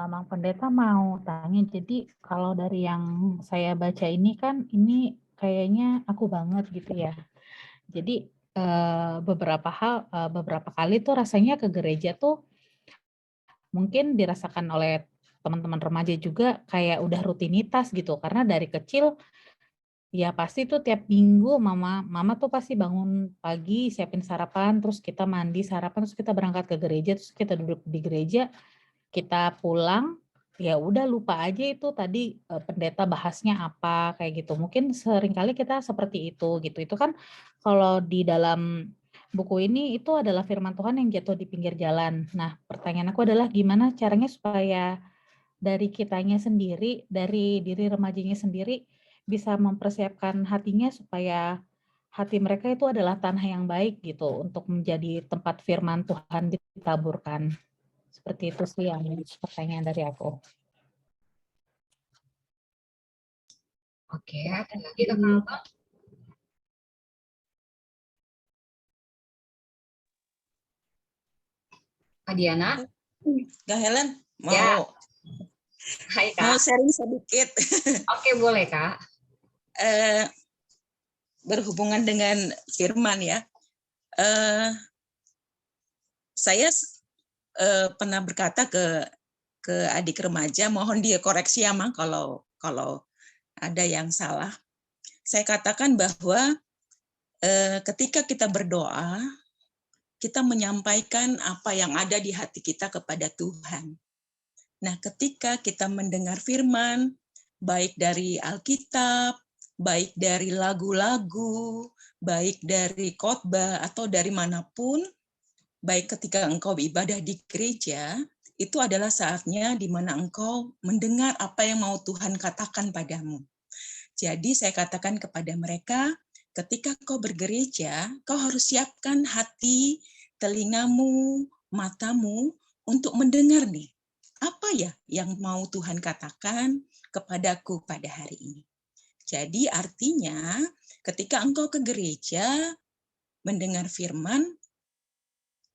Mang Pendeta mau tanya. Jadi kalau dari yang saya baca ini kan, ini kayaknya aku banget gitu ya. Jadi beberapa kali tuh rasanya ke gereja tuh mungkin dirasakan oleh teman-teman remaja juga kayak udah rutinitas gitu. Karena dari kecil ya pasti tuh tiap minggu mama tuh pasti bangun pagi, siapin sarapan, terus kita mandi, sarapan, terus kita berangkat ke gereja, terus kita duduk di gereja, kita pulang, ya udah lupa aja itu tadi pendeta bahasnya apa kayak gitu. Mungkin seringkali kita seperti itu gitu. Itu kan kalau di dalam buku ini itu adalah firman Tuhan yang jatuh di pinggir jalan. Nah, pertanyaan aku adalah gimana caranya supaya dari kitanya sendiri, dari diri remajanya sendiri bisa mempersiapkan hatinya supaya hati mereka itu adalah tanah yang baik gitu untuk menjadi tempat firman Tuhan ditaburkan. Seperti itu sih yang pertanyaan dari aku. Oke, ada lagi Kakak Abang? Kak Diana? Kak Helen, Ya. mau Hai mau Kak. sharing sedikit. Oke, boleh Kak. Berhubungan dengan firman ya. Saya pernah berkata ke adik remaja, mohon dia koreksi ya Mang kalau ada yang salah. Saya katakan bahwa ketika kita berdoa, kita menyampaikan apa yang ada di hati kita kepada Tuhan. Nah, ketika kita mendengar firman, baik dari Alkitab, baik dari lagu-lagu, baik dari khotbah, atau dari manapun, baik ketika engkau beribadah di gereja, itu adalah saatnya di mana engkau mendengar apa yang mau Tuhan katakan padamu. Jadi saya katakan kepada mereka, ketika kau bergereja, kau harus siapkan hati, telingamu, matamu untuk mendengar nih. Apa ya yang mau Tuhan katakan kepadaku pada hari ini. Jadi artinya ketika engkau ke gereja mendengar firman,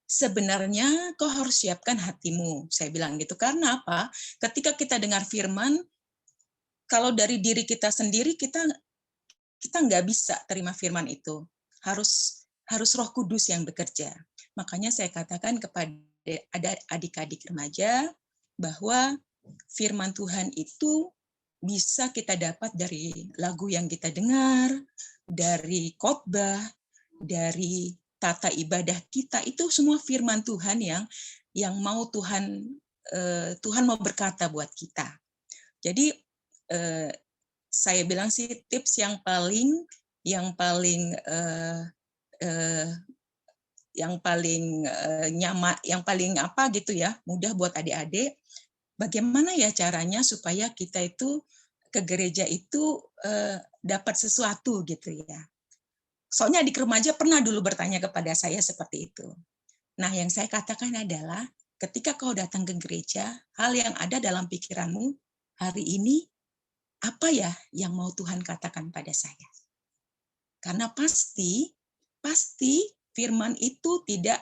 sebenarnya kau harus siapkan hatimu. Saya bilang gitu karena apa? Ketika kita dengar firman, kalau dari diri kita sendiri kita nggak bisa terima firman itu. Harus Roh Kudus yang bekerja. Makanya saya katakan kepada adik-adik remaja bahwa firman Tuhan itu bisa kita dapat dari lagu yang kita dengar, dari khotbah, dari tata ibadah kita. Itu semua firman Tuhan yang mau Tuhan mau berkata buat kita. Jadi saya bilang sih tips yang paling nyaman, yang paling apa gitu ya, mudah buat adik-adik. Bagaimana ya caranya supaya kita itu ke gereja itu dapat sesuatu gitu ya. Soalnya adik remaja pernah dulu bertanya kepada saya seperti itu. Nah, yang saya katakan adalah ketika kau datang ke gereja, hal yang ada dalam pikiranmu hari ini, apa ya yang mau Tuhan katakan pada saya? Karena pasti firman itu tidak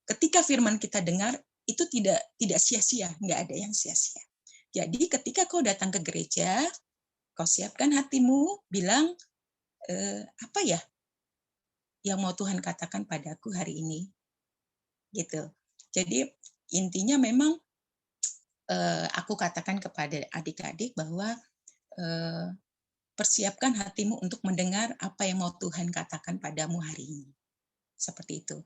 ketika firman kita dengar itu tidak sia-sia, nggak ada yang sia-sia. Jadi ketika kau datang ke gereja, kau siapkan hatimu, bilang apa ya yang mau Tuhan katakan padaku hari ini, gitu. Jadi intinya memang aku katakan kepada adik-adik bahwa persiapkan hatimu untuk mendengar apa yang mau Tuhan katakan padamu hari ini. Seperti itu.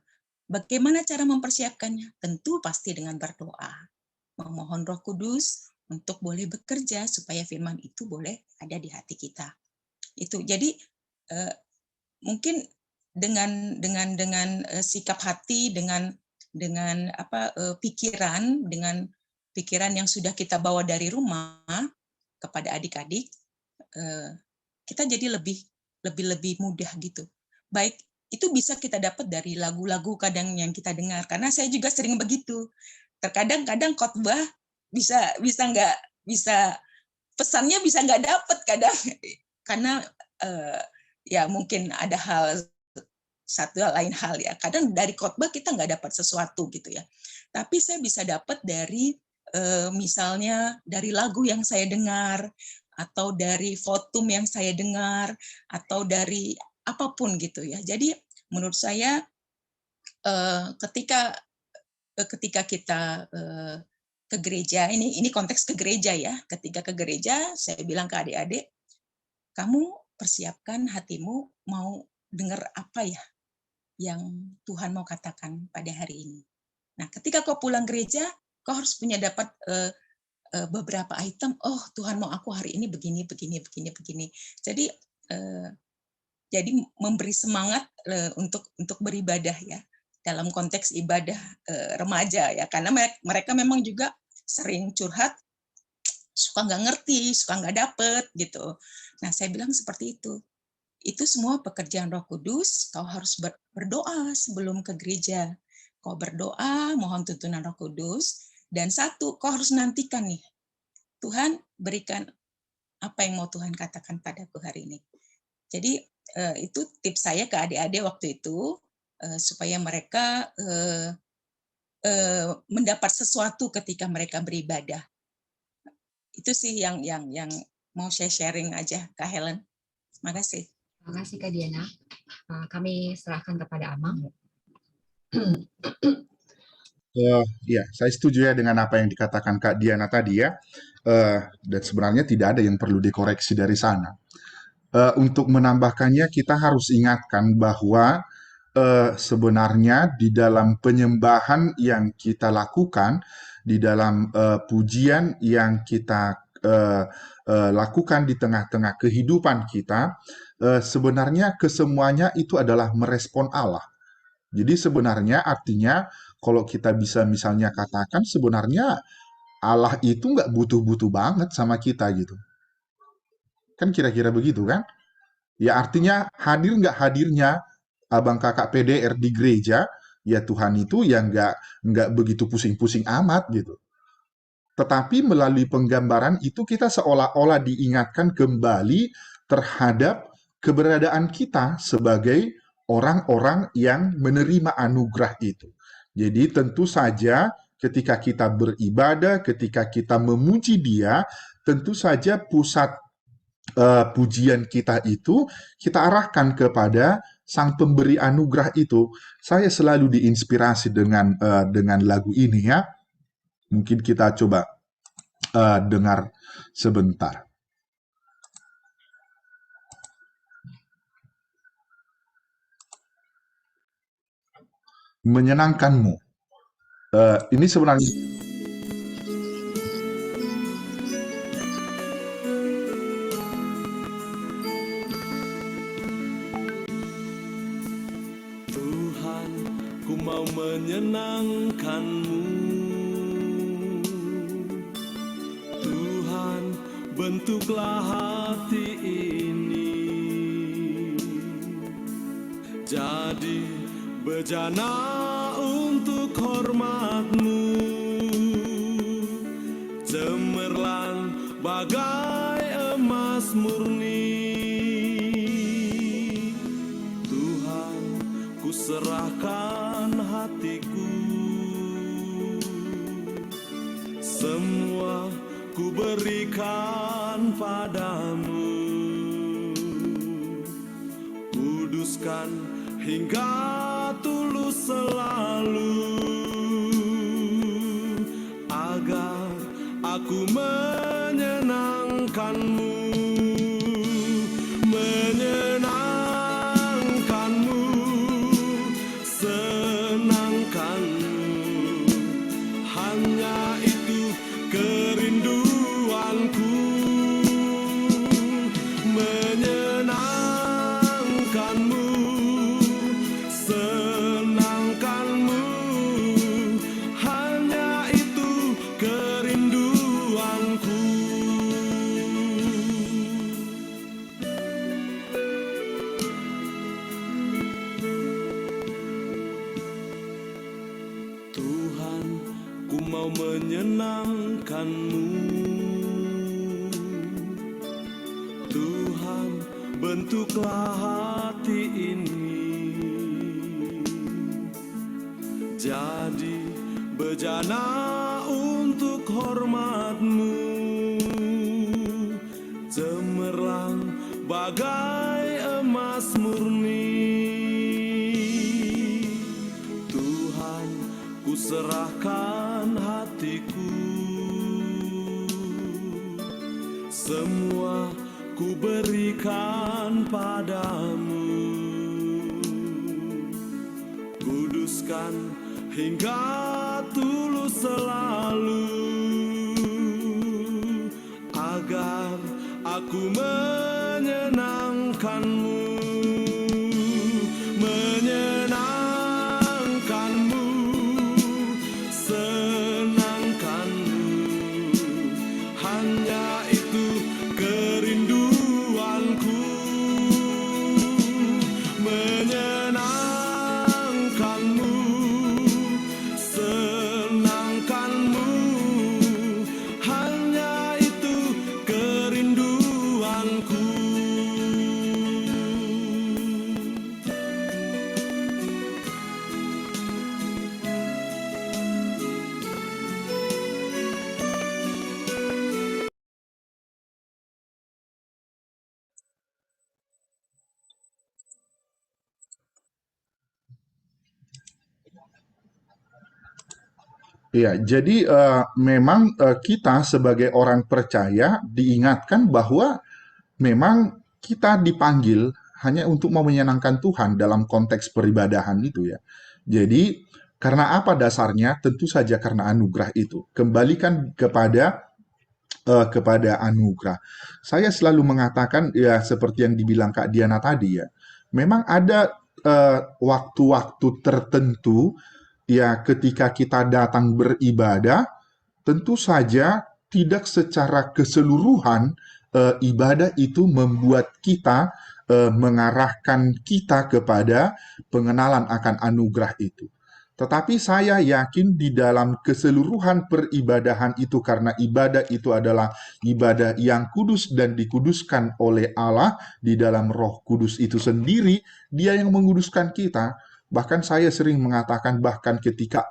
Bagaimana cara mempersiapkannya? Tentu pasti dengan berdoa. Memohon Roh Kudus untuk boleh bekerja supaya firman itu boleh ada di hati kita. Itu. Jadi mungkin dengan sikap hati, dengan pikiran yang sudah kita bawa dari rumah kepada adik-adik, kita jadi lebih mudah gitu. Baik itu bisa kita dapat dari lagu-lagu kadang yang kita dengar, karena saya juga sering begitu. Terkadang khotbah bisa pesannya bisa nggak dapat kadang, karena ya mungkin ada lain hal ya. Kadang dari khotbah kita nggak dapat sesuatu gitu ya. Tapi saya bisa dapat dari misalnya dari lagu yang saya dengar, atau dari fotum yang saya dengar, atau dari apapun gitu ya. Jadi menurut saya ketika kita ke gereja, ini konteks ke gereja ya. Ketika ke gereja, saya bilang ke adik-adik, kamu persiapkan hatimu mau dengar apa ya yang Tuhan mau katakan pada hari ini. Nah, ketika kau pulang gereja, kau harus punya dapat beberapa item. Oh, Tuhan mau aku hari ini begini. Jadi memberi semangat untuk beribadah ya, dalam konteks ibadah remaja ya, karena mereka memang juga sering curhat, suka nggak ngerti, suka nggak dapet gitu. Nah, saya bilang seperti itu. Itu semua pekerjaan Roh Kudus. Kau harus berdoa sebelum ke gereja. Kau berdoa, mohon tuntunan Roh Kudus. Dan satu, kau harus nantikan nih, Tuhan berikan apa yang mau Tuhan katakan padaku hari ini. Jadi itu tips saya ke adik-adik waktu itu, supaya mereka mendapat sesuatu ketika mereka beribadah. Itu sih yang mau saya sharing aja, Kak Helen. Terima kasih. Terima kasih Kak Diana. Kami serahkan kepada Amang. Ya, saya setuju ya dengan apa yang dikatakan Kak Diana tadi ya. Dan sebenarnya tidak ada yang perlu dikoreksi dari sana. Untuk menambahkannya, kita harus ingatkan bahwa sebenarnya di dalam penyembahan yang kita lakukan, di dalam pujian yang kita lakukan di tengah-tengah kehidupan kita, sebenarnya kesemuanya itu adalah merespon Allah. Jadi sebenarnya artinya kalau kita bisa misalnya katakan sebenarnya Allah itu nggak butuh-butuh banget sama kita gitu. Kan kira-kira begitu kan? Ya artinya hadir nggak hadirnya abang kakak PDR di gereja, ya Tuhan itu ya nggak begitu pusing-pusing amat gitu. Tetapi melalui penggambaran itu kita seolah-olah diingatkan kembali terhadap keberadaan kita sebagai orang-orang yang menerima anugerah itu. Jadi tentu saja ketika kita beribadah, ketika kita memuji Dia, tentu saja pusat pujian kita itu kita arahkan kepada Sang Pemberi Anugerah itu. Saya selalu diinspirasi dengan lagu ini ya. Mungkin kita coba dengar sebentar. Menyenangkanmu. Ini sebenarnya Tuhan, ku mau menyenangkan-Mu. Tuhan, bentuklah hati ini jadi bejana untuk hormat-Mu, cemerlang bagai emas murni. Tuhan, ku serahkan hatiku, semua ku berikan padamu. Kuduskan hingga tulus selalu, agar aku menyenangkan-Mu, menyenangkan-Mu, senangkan-Mu. Hanya itu kerinduanku, menyenangkan-Mu, senangkan-Mu. Hanya itu kerinduanku. Tuhan, ku mau menyenangkan-Mu. Tuhan, bentuklah hati ini jadi bejana untuk hormat-Mu, cemerlang bagai emas murni. Tuhan, ku serahkan hatiku, semua ku berikan padamu. Kuduskan hingga tulus selalu, agar aku menyenangkan-Mu, menyenangkan-Mu, senangkan-Mu. Hanya itu kerinduanku, menyenangkan-Mu, senangkan-Mu. Hanya itu kerinduanku. Iya, jadi memang kita sebagai orang percaya diingatkan bahwa memang kita dipanggil hanya untuk mau menyenangkan Tuhan dalam konteks peribadahan itu ya. Jadi karena apa dasarnya? Tentu saja karena anugerah itu. Kembalikan kepada anugerah. Saya selalu mengatakan ya seperti yang dibilang Kak Diana tadi ya. Memang ada waktu-waktu tertentu ya ketika kita datang beribadah, tentu saja tidak secara keseluruhan ibadah itu membuat kita mengarahkan kita kepada pengenalan akan anugerah itu. Tetapi saya yakin di dalam keseluruhan peribadahan itu, karena ibadah itu adalah ibadah yang kudus dan dikuduskan oleh Allah di dalam Roh Kudus itu sendiri, Dia yang menguduskan kita. Bahkan saya sering mengatakan, bahkan ketika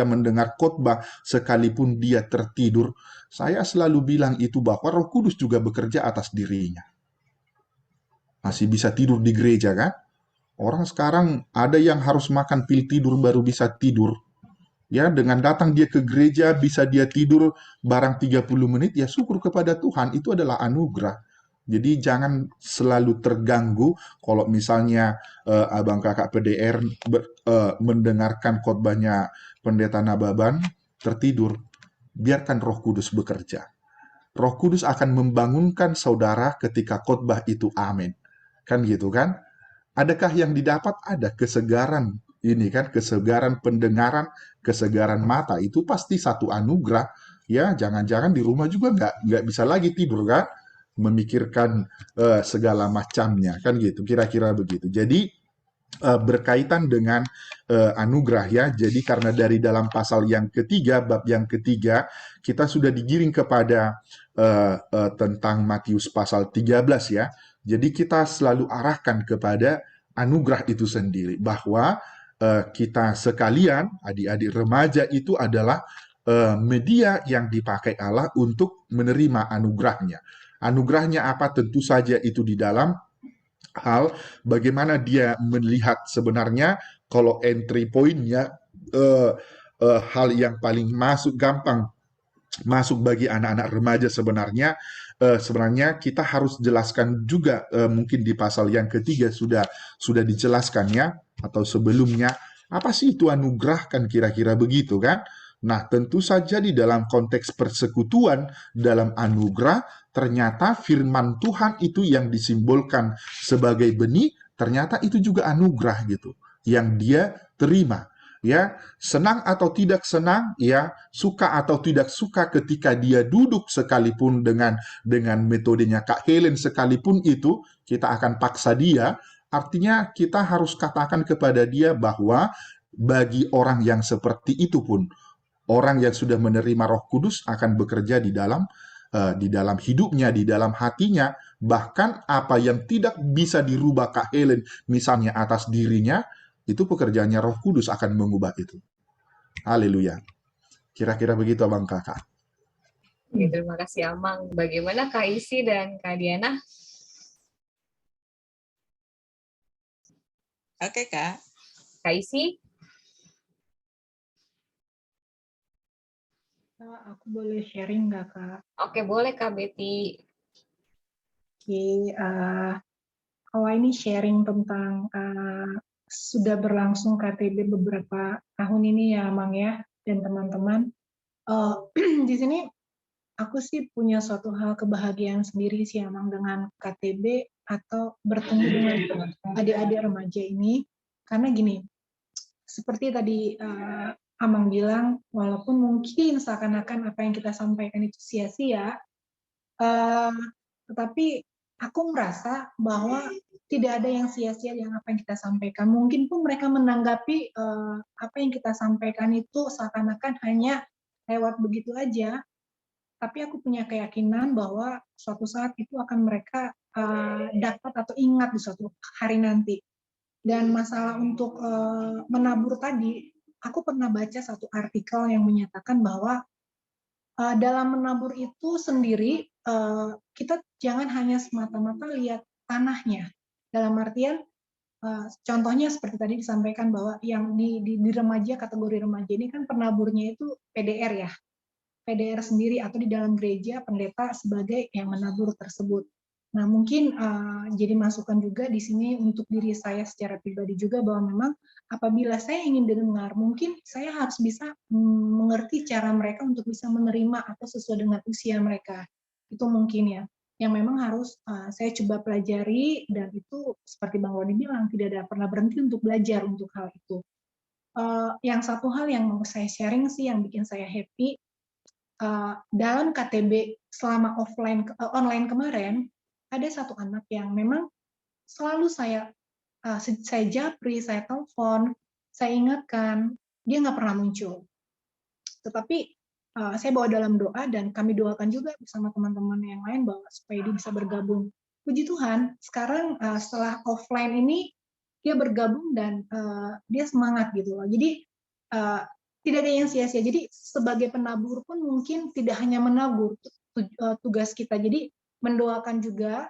mendengar khotbah sekalipun dia tertidur, saya selalu bilang itu bahwa Roh Kudus juga bekerja atas dirinya. Masih bisa tidur di gereja kan? Orang sekarang ada yang harus makan pil tidur baru bisa tidur. Ya, dengan datang dia ke gereja bisa dia tidur barang 30 menit, ya syukur kepada Tuhan, itu adalah anugerah. Jadi jangan selalu terganggu kalau misalnya abang kakak PDR mendengarkan khotbahnya Pendeta Nababan tertidur. Biarkan Roh Kudus bekerja. Roh Kudus akan membangunkan saudara ketika khotbah itu amin. Kan gitu kan? Adakah yang didapat? Ada kesegaran ini kan, kesegaran pendengaran, kesegaran mata, itu pasti satu anugerah. Ya, jangan-jangan di rumah juga nggak bisa lagi tidur kan, memikirkan segala macamnya kan gitu, kira-kira begitu. Jadi berkaitan dengan anugerah ya. Jadi karena dari dalam pasal yang ketiga, bab yang ketiga, kita sudah digiring kepada tentang Matius pasal 13 ya. Jadi kita selalu arahkan kepada anugerah itu sendiri, bahwa kita sekalian, adik-adik remaja itu adalah media yang dipakai Allah untuk menerima anugerahnya. Anugerahnya apa? Tentu saja itu di dalam hal bagaimana dia melihat sebenarnya kalau entry point-nya hal yang paling gampang masuk bagi anak-anak remaja sebenarnya kita harus jelaskan juga, mungkin di pasal yang ketiga sudah dijelaskan ya, atau sebelumnya, apa sih itu anugerah, kan kira-kira begitu kan. Nah, tentu saja di dalam konteks persekutuan dalam anugerah, ternyata firman Tuhan itu yang disimbolkan sebagai benih, ternyata itu juga anugerah gitu, yang dia terima. Ya, senang atau tidak senang, ya, suka atau tidak suka ketika dia duduk sekalipun dengan metodenya Kak Helen sekalipun itu, kita akan paksa dia. Artinya kita harus katakan kepada dia bahwa bagi orang yang seperti itu pun, orang yang sudah menerima Roh Kudus akan bekerja di dalam hidupnya, di dalam hatinya, bahkan apa yang tidak bisa dirubah Kak Helen, misalnya atas dirinya, itu pekerjaannya Roh Kudus akan mengubah itu. Haleluya. Kira-kira begitu Abang Kakak. Oke, terima kasih Amang. Bagaimana Kak Isi dan Kak Diana? Oke, Kak. Kak Isi? Aku boleh sharing nggak, Kak? Oke, boleh Kak Betty. Oke, kalau ini sharing tentang sudah berlangsung KTB beberapa tahun ini ya, Mang ya, dan teman-teman. Di sini aku sih punya suatu hal kebahagiaan sendiri sih, Amang, dengan KTB atau bertemu dengan adik-adik remaja ini, karena gini, seperti tadi Amang bilang, walaupun mungkin seakan-akan apa yang kita sampaikan itu sia-sia, tetapi aku merasa bahwa tidak ada yang sia-sia yang apa yang kita sampaikan. Mungkin pun mereka menanggapi apa yang kita sampaikan itu seakan-akan hanya lewat begitu aja, tapi aku punya keyakinan bahwa suatu saat itu akan mereka dapat atau ingat di suatu hari nanti. Dan masalah untuk menabur tadi, aku pernah baca satu artikel yang menyatakan bahwa dalam menabur itu sendiri, kita jangan hanya semata-mata lihat tanahnya. Dalam artian, contohnya seperti tadi disampaikan bahwa yang di remaja, kategori remaja ini kan penaburnya itu PDR ya. PDR sendiri atau di dalam gereja pendeta sebagai yang menabur tersebut. Nah, mungkin jadi masukan juga di sini untuk diri saya secara pribadi juga bahwa memang apabila saya ingin dengar, mungkin saya harus bisa mengerti cara mereka untuk bisa menerima atau sesuai dengan usia mereka. Itu mungkin ya, yang memang harus saya coba pelajari, dan itu seperti Bang Rodi bilang, tidak ada pernah berhenti untuk belajar untuk hal itu. Yang satu hal yang mau saya sharing sih, yang bikin saya happy, dalam KTB selama online kemarin, ada satu anak yang memang selalu saya japri, saya telepon, saya ingatkan, dia nggak pernah muncul. Tetapi saya bawa dalam doa dan kami doakan juga bersama teman-teman yang lain bahwa supaya dia bisa bergabung. Puji Tuhan, sekarang setelah offline ini dia bergabung dan dia semangat gitu loh. Jadi tidak ada yang sia-sia. Jadi sebagai penabur pun mungkin tidak hanya menabur, tugas kita. Jadi mendoakan juga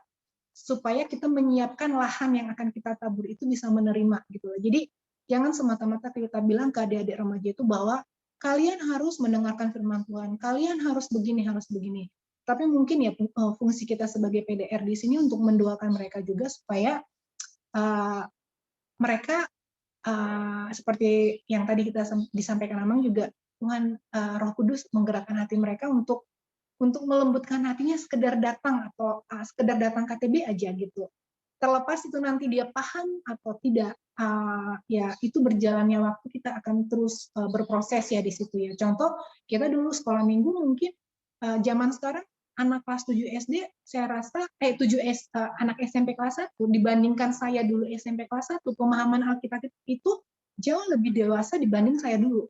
supaya kita menyiapkan lahan yang akan kita tabur itu bisa menerima gitu loh. Jadi jangan semata-mata kita bilang ke adik-adik remaja itu bahwa kalian harus mendengarkan firman Tuhan, kalian harus begini, harus begini. Tapi mungkin ya fungsi kita sebagai PDR di sini untuk mendoakan mereka juga supaya mereka seperti yang tadi kita disampaikan Amang juga, Tuhan Roh Kudus menggerakkan hati mereka untuk melembutkan hatinya sekedar datang atau sekedar datang KTB aja gitu. Terlepas itu nanti dia paham atau tidak, ya itu berjalannya waktu kita akan terus berproses ya di situ ya. Contoh kita dulu sekolah minggu mungkin zaman sekarang anak kelas 7 SD, saya rasa, anak SMP kelas 1, dibandingkan saya dulu SMP kelas 1, pemahaman Alkitab itu jauh lebih dewasa dibanding saya dulu.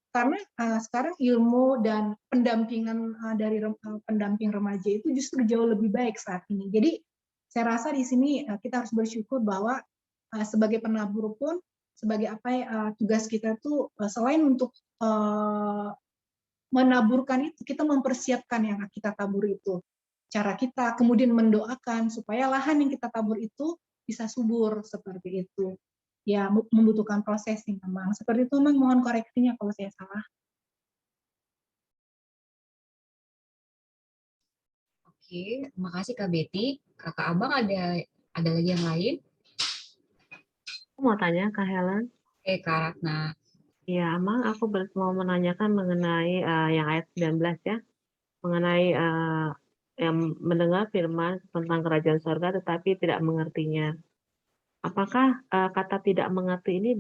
Karena sekarang ilmu dan pendampingan dari pendamping remaja itu justru jauh lebih baik saat ini. Jadi saya rasa di sini kita harus bersyukur bahwa sebagai penabur pun, sebagai tugas kita tuh selain untuk menaburkan itu, kita mempersiapkan yang kita tabur itu. Cara kita kemudian mendoakan supaya lahan yang kita tabur itu bisa subur seperti itu. Ya, membutuhkan prosesing memang. Seperti itu memang, mohon koreksinya kalau saya salah. Oke, makasih Kak Betty. Kakak Abang ada lagi yang lain? Aku mau tanya Kak Helen. Oke, Kak Ratna. Ya, Amang, aku mau menanyakan mengenai yang ayat 19 ya. Mengenai yang mendengar firman tentang kerajaan surga tetapi tidak mengertinya. Apakah kata tidak mengerti ini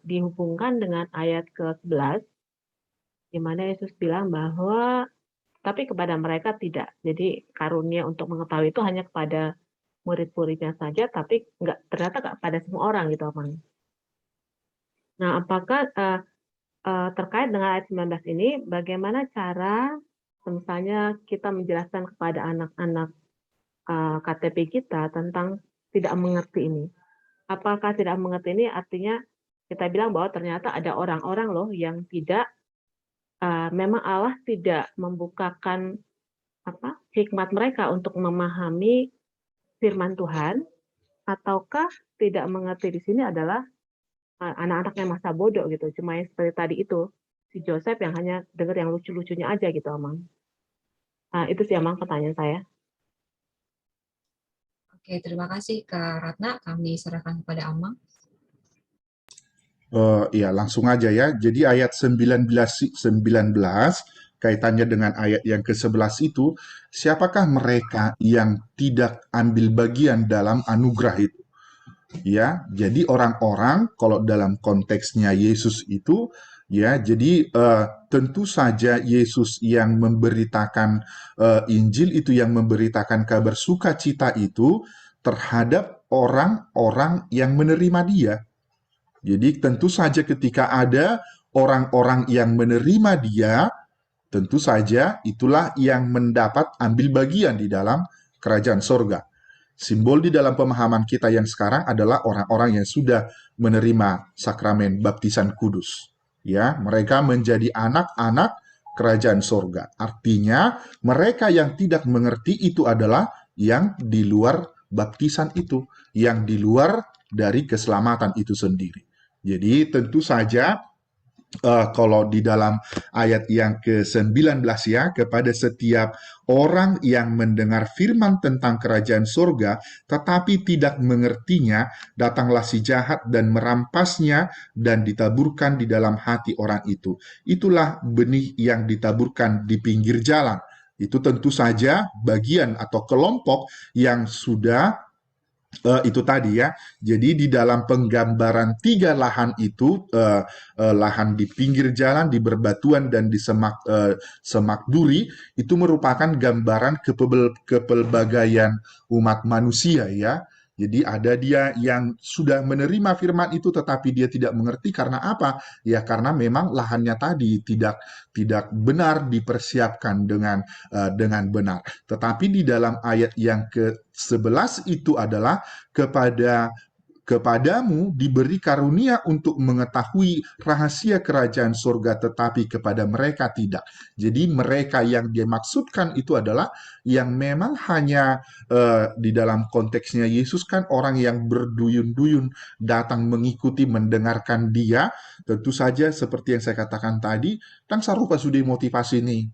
dihubungkan dengan ayat ke-11, di mana Yesus bilang bahwa tapi kepada mereka tidak. Jadi karunia untuk mengetahui itu hanya kepada murid-muridnya saja, tapi ternyata nggak pada semua orang gitu, Abang. Nah, apakah terkait dengan ayat 19 ini, bagaimana cara misalnya kita menjelaskan kepada anak-anak KTP kita tentang tidak mengerti ini? Apakah tidak mengerti ini artinya kita bilang bahwa ternyata ada orang-orang loh yang tidak, memang Allah tidak membukakan hikmat mereka untuk memahami firman Tuhan, ataukah tidak mengerti di sini adalah anak-anak yang masa bodoh gitu, cuma yang seperti tadi itu, si Joseph yang hanya dengar yang lucu-lucunya aja gitu, Amang. Itu sih, Amang, pertanyaan saya. Oke, terima kasih Kak Ratna. Kami serahkan kepada Amang. Ya, langsung aja ya. Jadi ayat 19 kaitannya dengan ayat yang ke-11 itu, siapakah mereka yang tidak ambil bagian dalam anugerah itu? Ya, jadi orang-orang kalau dalam konteksnya Yesus itu, ya, jadi tentu saja Yesus yang memberitakan Injil itu, yang memberitakan kabar sukacita itu terhadap orang-orang yang menerima dia. Jadi tentu saja ketika ada orang-orang yang menerima dia, tentu saja itulah yang mendapat ambil bagian di dalam kerajaan sorga. Simbol di dalam pemahaman kita yang sekarang adalah orang-orang yang sudah menerima sakramen baptisan kudus. Ya, mereka menjadi anak-anak kerajaan sorga. Artinya mereka yang tidak mengerti itu adalah yang di luar baptisan itu, yang di luar dari keselamatan itu sendiri. Jadi tentu saja kalau di dalam ayat yang ke-19 ya, kepada setiap orang yang mendengar firman tentang kerajaan surga tetapi tidak mengertinya, datanglah si jahat dan merampasnya dan ditaburkan di dalam hati orang itu. Itulah benih yang ditaburkan di pinggir jalan. Itu tentu saja bagian atau kelompok yang sudah itu tadi ya. Jadi di dalam penggambaran 3 lahan itu, lahan di pinggir jalan, di berbatuan, dan di semak duri, itu merupakan gambaran kepelbagaian umat manusia ya. Jadi ada dia yang sudah menerima firman itu tetapi dia tidak mengerti karena apa? Ya karena memang lahannya tadi tidak benar dipersiapkan dengan benar. Tetapi di dalam ayat yang ke-11 itu adalah kepadamu diberi karunia untuk mengetahui rahasia kerajaan surga, tetapi kepada mereka tidak. Jadi mereka yang dimaksudkan itu adalah yang memang hanya di dalam konteksnya Yesus kan orang yang berduyun-duyun datang mengikuti, mendengarkan dia. Tentu saja seperti yang saya katakan tadi, kan sarupa sudah motivasi nih.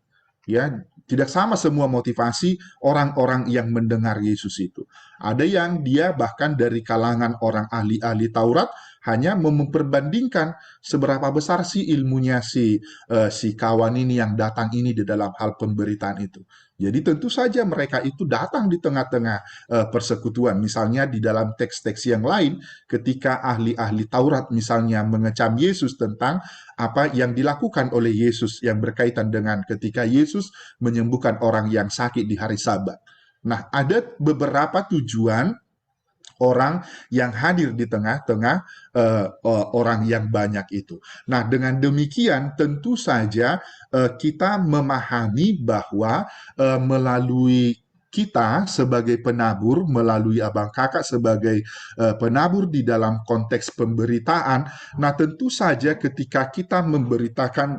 Ya, tidak sama semua motivasi orang-orang yang mendengar Yesus itu. Ada yang dia bahkan dari kalangan orang ahli-ahli Taurat hanya memperbandingkan seberapa besar sih ilmunya si kawan ini yang datang ini di dalam hal pemberitaan itu. Jadi tentu saja mereka itu datang di tengah-tengah persekutuan. Misalnya di dalam teks-teks yang lain, ketika ahli-ahli Taurat misalnya mengecam Yesus tentang apa yang dilakukan oleh Yesus yang berkaitan dengan ketika Yesus menyembuhkan orang yang sakit di hari Sabat. Nah, ada beberapa tujuan orang yang hadir di tengah-tengah orang yang banyak itu. Nah, dengan demikian tentu saja kita memahami bahwa melalui kita sebagai penabur, melalui abang kakak sebagai penabur di dalam konteks pemberitaan, nah tentu saja ketika kita memberitakan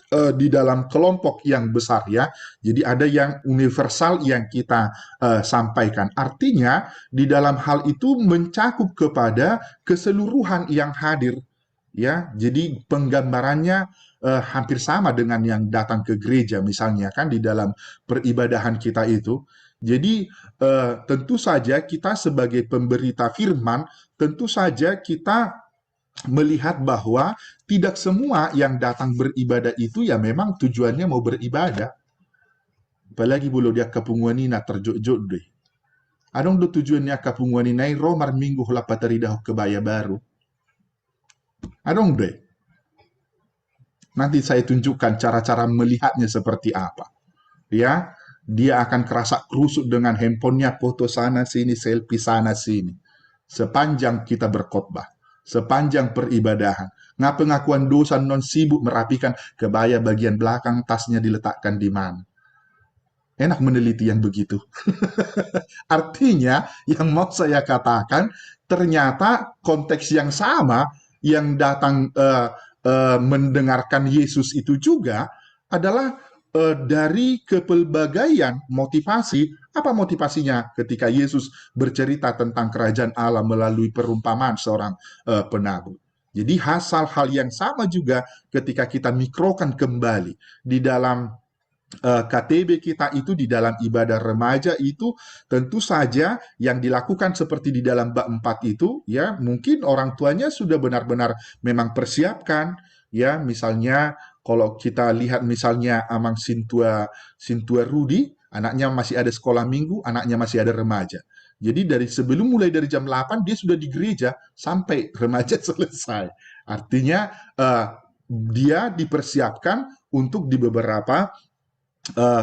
di dalam kelompok yang besar ya. Jadi ada yang universal yang kita sampaikan. Artinya di dalam hal itu mencakup kepada keseluruhan yang hadir ya. Jadi penggambarannya hampir sama dengan yang datang ke gereja misalnya kan di dalam peribadahan kita itu. Jadi tentu saja kita sebagai pemberita firman tentu saja kita melihat bahwa tidak semua yang datang beribadah itu ya memang tujuannya mau beribadah. Apalagi bulu dia kapunguanina terjok-jok deh. Adong do tujuannya kapunguanina romar minggu hula pataridah kebaya baru. Adong deh. Nanti saya tunjukkan cara-cara melihatnya seperti apa. Ya, dia akan kerasa kerusuk dengan handphonenya, foto sana sini, selfie sana sini. Sepanjang kita berkhotbah. Sepanjang peribadahan. Pengakuan dosa non sibuk merapikan kebaya bagian belakang, tasnya diletakkan di mana. Enak meneliti yang begitu. Artinya, yang mau saya katakan, ternyata konteks yang sama yang datang mendengarkan Yesus itu juga adalah dari kepelbagaian motivasi. Apa motivasinya ketika Yesus bercerita tentang kerajaan Allah melalui perumpamaan seorang penabur? Jadi hal yang sama juga ketika kita mikrokan kembali di dalam KTB kita itu, di dalam ibadah remaja itu, tentu saja yang dilakukan seperti di dalam bab 4 itu, ya mungkin orang tuanya sudah benar-benar memang persiapkan, ya misalnya kalau kita lihat misalnya Amang Sintua Rudi, anaknya masih ada sekolah minggu, anaknya masih ada remaja. Jadi mulai dari jam 8 dia sudah di gereja sampai remaja selesai. Artinya dia dipersiapkan untuk di beberapa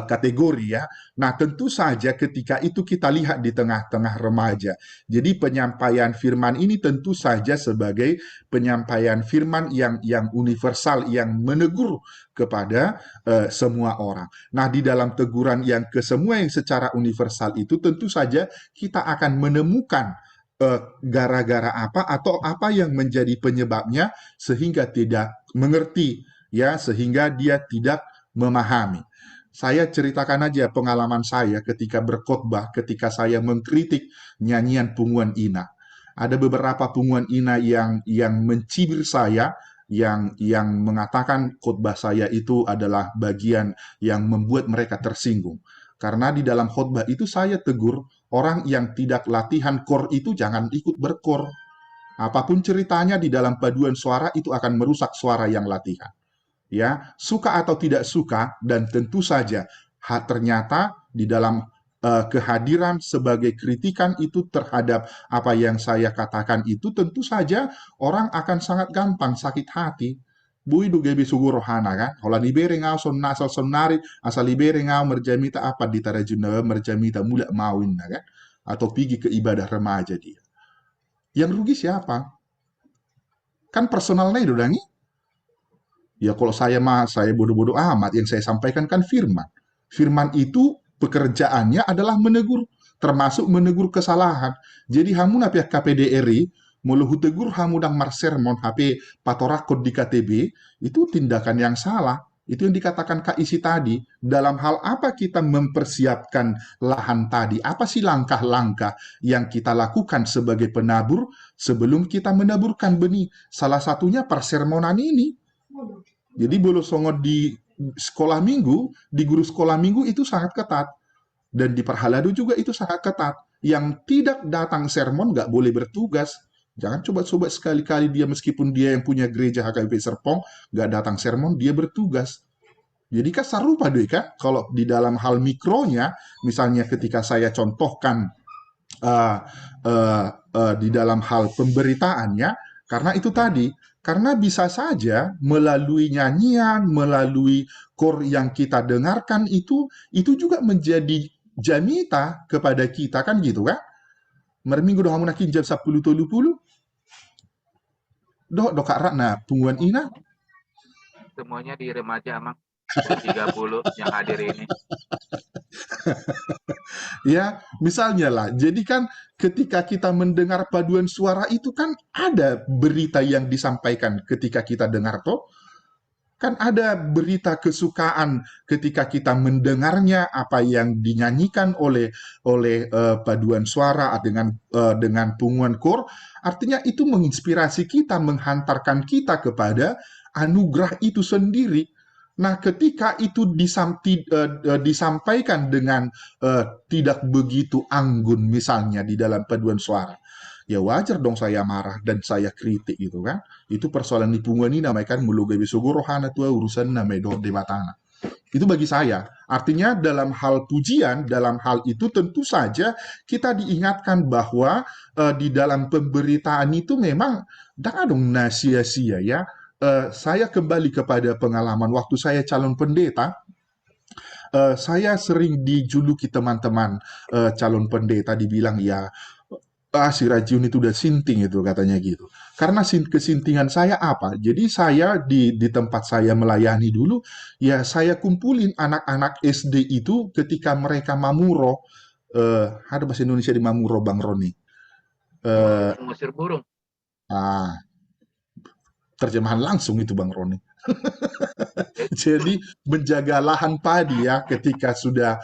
kategori ya. Nah, tentu saja ketika itu kita lihat di tengah-tengah remaja. Jadi penyampaian firman ini tentu saja sebagai penyampaian firman yang universal, yang menegur kepada semua orang. Nah, di dalam teguran yang kesemua yang secara universal itu tentu saja kita akan menemukan gara-gara apa atau apa yang menjadi penyebabnya sehingga tidak mengerti ya, sehingga dia tidak memahami. Saya ceritakan aja pengalaman saya ketika berkhotbah, ketika saya mengkritik nyanyian punguan Ina. Ada beberapa punguan Ina yang mencibir saya, yang mengatakan khotbah saya itu adalah bagian yang membuat mereka tersinggung. Karena di dalam khotbah itu saya tegur orang yang tidak latihan kor itu jangan ikut berkor. Apapun ceritanya di dalam paduan suara itu akan merusak suara yang latihan. Ya, suka atau tidak suka, dan tentu saja ternyata di dalam kehadiran sebagai kritikan itu terhadap apa yang saya katakan itu tentu saja orang akan sangat gampang sakit hati. Bui du gebe sugu rohana kan, hola libere ngau son nasal sonnarit, asal libere ngau merjamita apa di tarajuna merjamita mulak mawin kan, atau pergi ke ibadah remaja dia. Yang rugi siapa? Kan personalnya itu dangi. Ya kalau saya bodoh-bodoh amat, yang saya sampaikan kan firman. Firman itu pekerjaannya adalah menegur, termasuk menegur kesalahan. Jadi hamuna pihak KPDRI, muluhu tegur hamudang marsermon HP patorakot di KTB, itu tindakan yang salah. Itu yang dikatakan Kak Isi tadi, dalam hal apa kita mempersiapkan lahan tadi, apa sih langkah-langkah yang kita lakukan sebagai penabur sebelum kita menaburkan benih. Salah satunya persermonan ini. Jadi bolo songo di sekolah minggu, di guru sekolah minggu itu sangat ketat. Dan di Perhaladu juga itu sangat ketat. Yang tidak datang sermon nggak boleh bertugas. Jangan coba-coba sekali-kali dia meskipun dia yang punya gereja HKBP Serpong, nggak datang sermon, dia bertugas. Jadi kan serupa deh kan, kalau di dalam hal mikronya, misalnya ketika saya contohkan uh, di dalam hal pemberitaannya, karena itu tadi, karena bisa saja melalui nyanyian, melalui kor yang kita dengarkan itu juga menjadi janita kepada kita kan gitu kan? Merminggu doa munakin jam 10.30, dok Kak Ratna, pungguan ina, Semuanya di remaja, Mang. 10.30 yang hadir ini. ya misalnya lah. Jadi kan ketika kita mendengar paduan suara itu kan ada berita yang disampaikan ketika kita dengar toh. Kan ada berita kesukaan ketika kita mendengarnya, apa yang dinyanyikan oleh paduan suara dengan punguan kor, artinya itu menginspirasi kita, menghantarkan kita kepada anugerah itu sendiri. Nah, ketika itu disampaikan dengan tidak begitu anggun misalnya di dalam paduan suara, ya wajar dong saya marah dan saya kritik gitu kan. Itu persoalan di punguan ini namanya kan mulugai besogoro hana tua urusan namanya do debatana. Itu bagi saya. Artinya dalam hal pujian, dalam hal itu tentu saja kita diingatkan bahwa di dalam pemberitaan itu memang jangan dong sia-sia ya. Saya kembali kepada pengalaman waktu saya calon pendeta. Saya sering dijuluki teman-teman calon pendeta, dibilang ya, si Rajiun itu udah sinting itu katanya gitu. Karena kesintingan saya apa? Jadi saya di tempat saya melayani dulu, ya saya kumpulin anak-anak SD itu ketika mereka mamuro. Ada bahasa Indonesia di mamuro, Bang Roni. Mengusir burung. Terjemahan langsung itu Bang Roni. Jadi menjaga lahan padi ya ketika sudah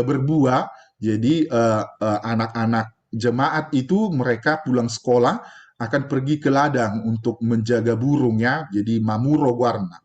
berbuah. Jadi anak-anak jemaat itu mereka pulang sekolah akan pergi ke ladang untuk menjaga burung ya, jadi mamuro warna.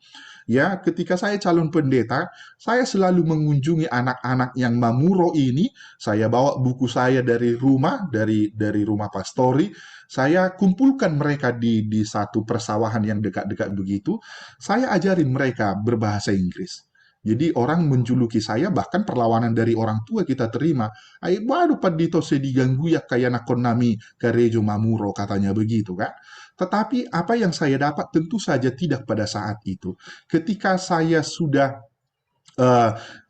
Ya, ketika saya calon pendeta, saya selalu mengunjungi anak-anak yang mamuro ini. Saya bawa buku saya dari rumah, dari rumah pastori. Saya kumpulkan mereka di satu persawahan yang dekat-dekat begitu. Saya ajarin mereka berbahasa Inggris. Jadi orang menjuluki saya, bahkan perlawanan dari orang tua kita terima. Ay, waduh padito se diganggu ya kaya nakon nami karejo mamuro, katanya begitu kan. Tetapi apa yang saya dapat tentu saja tidak pada saat itu. Ketika saya sudah 9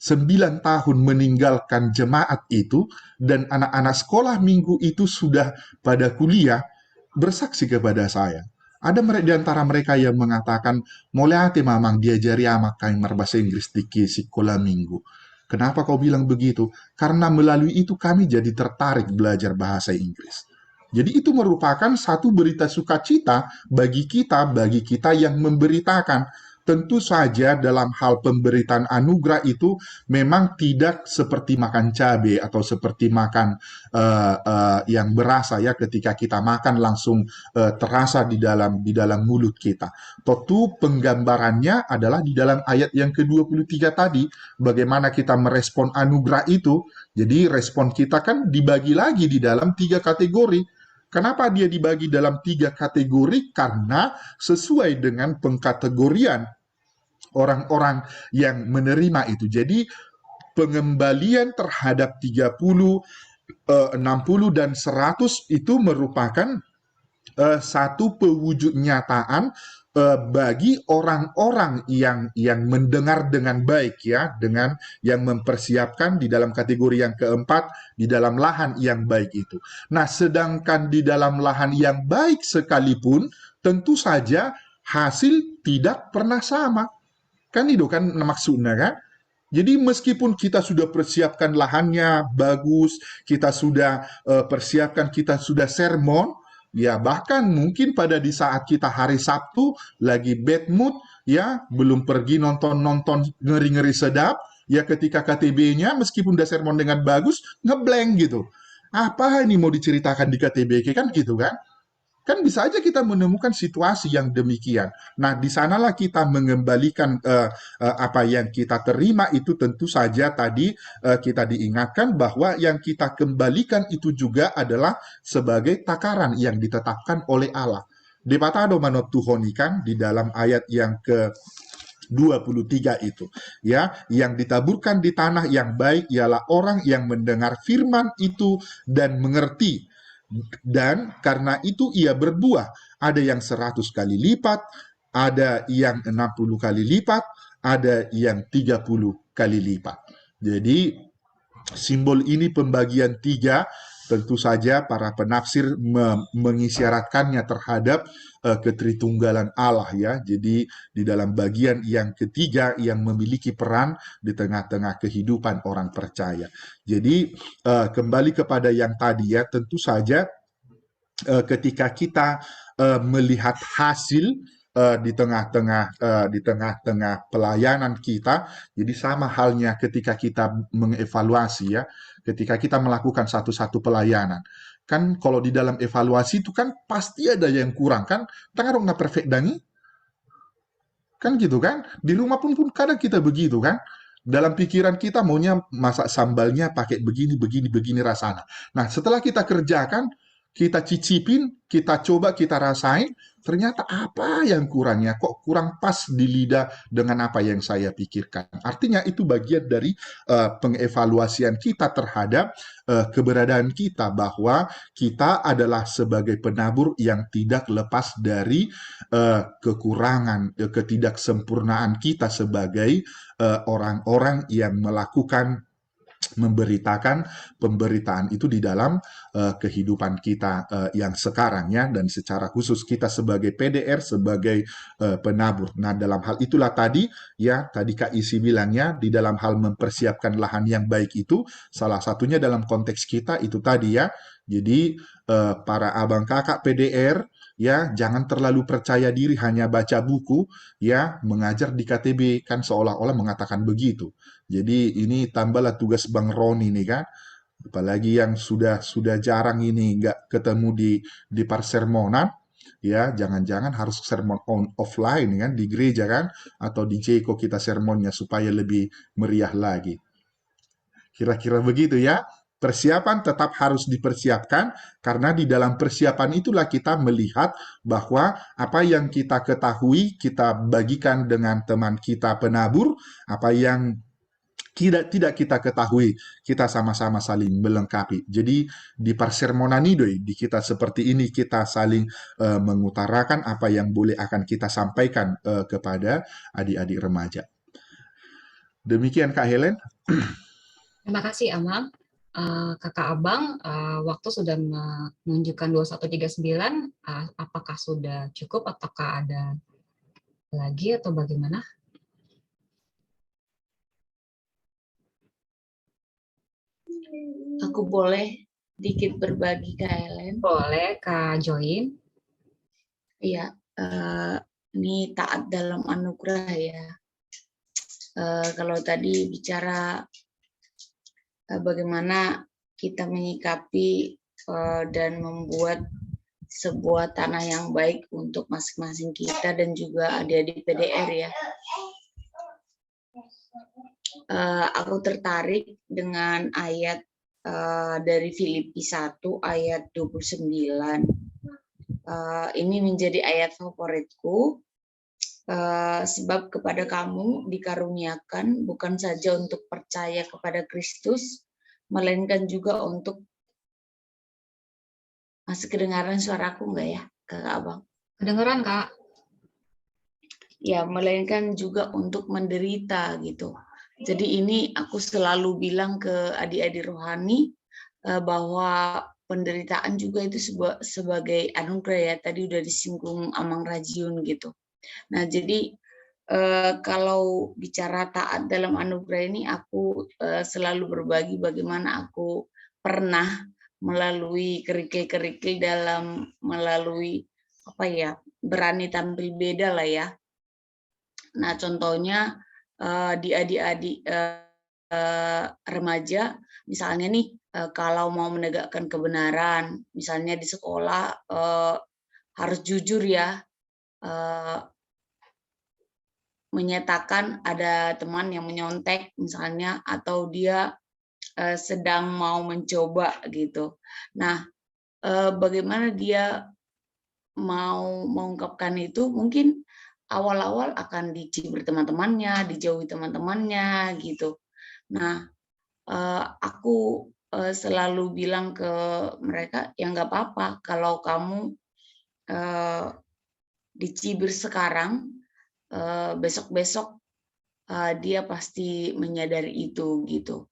tahun meninggalkan jemaat itu, dan anak-anak sekolah minggu itu sudah pada kuliah, bersaksi kepada saya. Ada di antara mereka yang mengatakan, mulai hati mamang diajari amak kain bahasa Inggris di sekolah minggu. Kenapa kau bilang begitu? Karena melalui itu kami jadi tertarik belajar bahasa Inggris. Jadi itu merupakan satu berita sukacita bagi kita yang memberitakan. Tentu saja dalam hal pemberitaan anugerah itu memang tidak seperti makan cabai atau seperti makan yang berasa ya, ketika kita makan langsung terasa di dalam mulut kita. Tentu penggambarannya adalah di dalam ayat yang ke-23 tadi, bagaimana kita merespon anugerah itu. Jadi respon kita kan dibagi lagi di dalam 3 kategori. Kenapa dia dibagi dalam 3 kategori? Karena sesuai dengan pengkategorian orang-orang yang menerima itu. Jadi pengembalian terhadap 30, 60, dan 100 itu merupakan satu pewujud nyataan bagi orang-orang yang mendengar dengan baik ya, dengan yang mempersiapkan di dalam kategori yang keempat, di dalam lahan yang baik itu. Nah, sedangkan di dalam lahan yang baik sekalipun, tentu saja hasil tidak pernah sama. Kan itu kan maksudnya kan? Jadi meskipun kita sudah persiapkan lahannya bagus, kita sudah persiapkan, kita sudah sermon, ya bahkan mungkin pada di saat kita hari Sabtu lagi bad mood, ya belum pergi nonton ngeri-ngeri sedap, ya ketika KTB-nya meskipun udah sermon dengan bagus, ngeblank gitu. Apa ini mau diceritakan di KTBK kan gitu kan? Kan bisa aja kita menemukan situasi yang demikian. Nah, di sanalah kita mengembalikan apa yang kita terima itu. Tentu saja tadi kita diingatkan bahwa yang kita kembalikan itu juga adalah sebagai takaran yang ditetapkan oleh Allah. Debatado manot tuhoni kan di dalam ayat yang 23 itu. Ya, yang ditaburkan di tanah yang baik ialah orang yang mendengar firman itu dan mengerti. Dan karena itu ia berbuah. Ada yang 100 kali lipat, ada yang 60 kali lipat, ada yang 30 kali lipat. Jadi simbol ini pembagian 3, tentu saja para penafsir mengisyaratkannya terhadap ketritunggalan Allah ya. Jadi di dalam bagian yang ketiga yang memiliki peran di tengah-tengah kehidupan orang percaya. Jadi kembali kepada yang tadi ya, tentu saja ketika kita melihat hasil di tengah-tengah pelayanan kita, jadi sama halnya ketika kita mengevaluasi ya, ketika kita melakukan satu-satu pelayanan, kan kalau di dalam evaluasi itu kan pasti ada yang kurang kan, tangan nggak perfect dangi, kan gitu kan? Di rumah pun kadang kita begitu kan? Dalam pikiran kita maunya masak sambalnya pakai begini rasanya. Nah, setelah kita kerjakan, kita cicipin, kita coba, kita rasain, ternyata apa yang kurangnya? Kok kurang pas di lidah dengan apa yang saya pikirkan. Artinya itu bagian dari pengevaluasian kita terhadap keberadaan kita, bahwa kita adalah sebagai penabur yang tidak lepas dari kekurangan, ketidaksempurnaan kita sebagai orang-orang yang melakukan memberitakan pemberitaan itu di dalam kehidupan kita yang sekarang ya, dan secara khusus kita sebagai PDR, sebagai penabur. Nah, dalam hal itulah tadi Kak Isi bilangnya, di dalam hal mempersiapkan lahan yang baik itu, salah satunya dalam konteks kita itu tadi ya. Jadi para abang kakak PDR ya, jangan terlalu percaya diri hanya baca buku ya, mengajar di KTB kan seolah-olah mengatakan begitu. Jadi ini tambahlah tugas Bang Roni nih kan, apalagi yang sudah jarang ini nggak ketemu di parsermonan ya, jangan-jangan harus sermon offline kan di gereja kan, atau di Jeko kita sermonnya supaya lebih meriah lagi. Kira-kira begitu ya. Persiapan tetap harus dipersiapkan, karena di dalam persiapan itulah kita melihat bahwa apa yang kita ketahui kita bagikan dengan teman kita penabur, apa yang tidak kita ketahui kita sama-sama saling melengkapi. Jadi di parsermonanidoi, di kita seperti ini kita saling mengutarakan apa yang boleh akan kita sampaikan kepada adik-adik remaja. Demikian Kak Helen. Terima kasih Amang. Kakak Abang, waktu sudah menunjukkan 21.39, apakah sudah cukup ataukah ada lagi atau bagaimana? Aku boleh dikit berbagi Kak Helen? Boleh Kak Join. Iya, ini taat dalam anugerah ya. Kalau tadi bicara bagaimana kita menyikapi dan membuat sebuah tanah yang baik untuk masing-masing kita dan juga adik-adik PDR ya. Aku tertarik dengan ayat dari Filipi 1 ayat 29. Ini menjadi ayat favoritku. Sebab kepada kamu dikaruniakan bukan saja untuk percaya kepada Kristus, melainkan juga untuk, masih kedengaran suaraku enggak ya, Kakak Abang? Kedengeran Kak. Ya, melainkan juga untuk menderita gitu. Jadi ini aku selalu bilang ke adik-adik rohani bahwa penderitaan juga itu sebagai anugerah ya. Tadi udah disinggung Amang Rajiun gitu. Nah, jadi kalau bicara taat dalam anugerah ini, aku selalu berbagi bagaimana aku pernah melalui kerikil-kerikil dalam melalui berani tampil beda lah ya. Nah, contohnya di adik-adik remaja, misalnya nih kalau mau menegakkan kebenaran, misalnya di sekolah harus jujur ya. Menyatakan ada teman yang menyontek misalnya, atau dia sedang mau mencoba gitu. Nah, bagaimana dia mau mengungkapkan itu, mungkin awal-awal akan dicibir teman-temannya, dijauhi teman-temannya gitu. Nah, aku selalu bilang ke mereka, ya nggak apa-apa kalau kamu dicibir sekarang, besok-besok dia pasti menyadari itu gitu.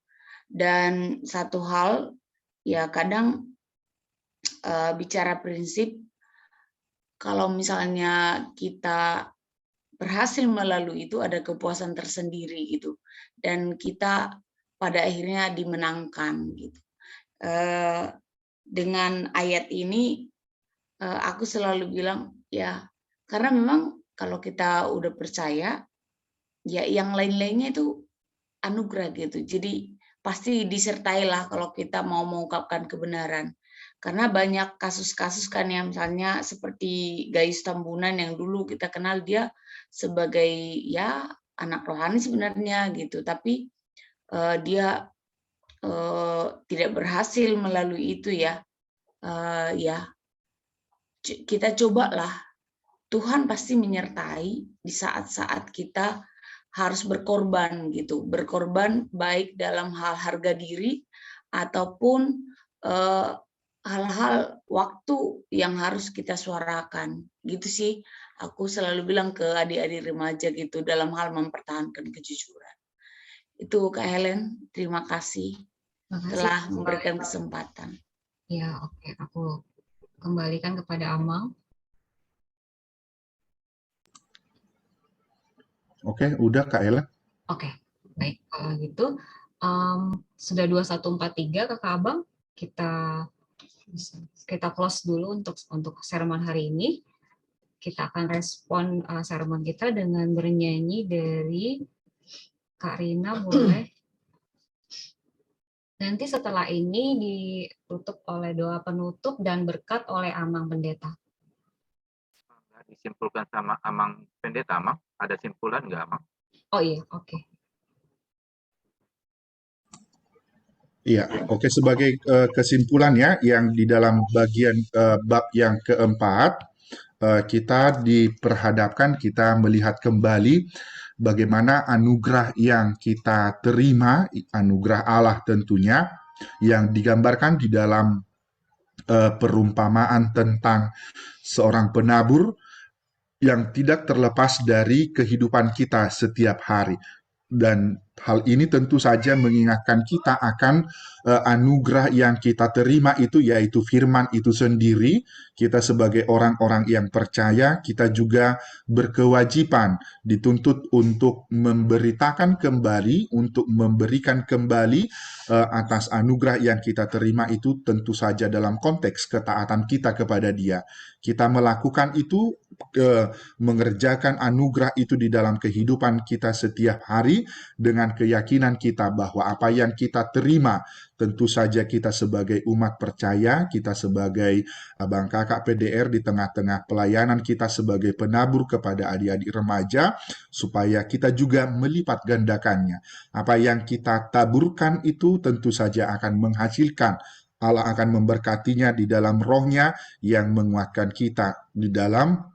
Dan satu hal, ya kadang bicara prinsip, kalau misalnya kita berhasil melalui itu ada kepuasan tersendiri gitu, dan kita pada akhirnya dimenangkan gitu. Dengan ayat ini aku selalu bilang ya, karena memang kalau kita udah percaya, ya yang lain-lainnya itu anugerah gitu. Jadi pasti disertailah kalau kita mau mengungkapkan kebenaran. Karena banyak kasus-kasus kan yang misalnya seperti Gayus Tambunan yang dulu kita kenal dia sebagai ya anak rohani sebenarnya gitu, tapi dia tidak berhasil melalui itu ya. Ya kita cobalah, Tuhan pasti menyertai di saat-saat kita harus berkorban gitu, berkorban baik dalam hal harga diri ataupun hal-hal waktu yang harus kita suarakan gitu sih. Aku selalu bilang ke adik-adik remaja gitu dalam hal mempertahankan kejujuran. Itu Kak Helen, terima kasih telah memberikan kesempatan. Ya, oke, aku kembalikan kepada Amal. Oke, udah Kak Helen. Oke, baik. Kalau gitu, sudah 2143 Kakak Abang, kita close dulu untuk sermon hari ini. Kita akan respon sermon kita dengan bernyanyi dari Kak Rina, boleh. Nanti setelah ini ditutup oleh doa penutup dan berkat oleh Amang Pendeta. Disimpulkan sama Amang Pendeta, Amang? Ada simpulan nggak, Amang? Oh iya, oke. Iya, oke. Sebagai kesimpulannya, yang di dalam bagian bab yang keempat, kita diperhadapkan, kita melihat kembali bagaimana anugerah yang kita terima, anugerah Allah tentunya, yang digambarkan di dalam perumpamaan tentang seorang penabur yang tidak terlepas dari kehidupan kita setiap hari. Dan hal ini tentu saja mengingatkan kita akan anugerah yang kita terima itu, yaitu firman itu sendiri. Kita sebagai orang-orang yang percaya, kita juga berkewajiban dituntut untuk memberitakan kembali, untuk memberikan kembali atas anugerah yang kita terima itu, tentu saja dalam konteks ketaatan kita kepada Dia. Kita melakukan itu, mengerjakan anugerah itu di dalam kehidupan kita setiap hari dengan keyakinan kita bahwa apa yang kita terima, tentu saja kita sebagai umat percaya, kita sebagai abang kakak PDR di tengah-tengah pelayanan kita sebagai penabur kepada adik-adik remaja, supaya kita juga melipat gandakannya. Apa yang kita taburkan itu tentu saja akan menghasilkan, Allah akan memberkatinya di dalam rohnya yang menguatkan kita di dalam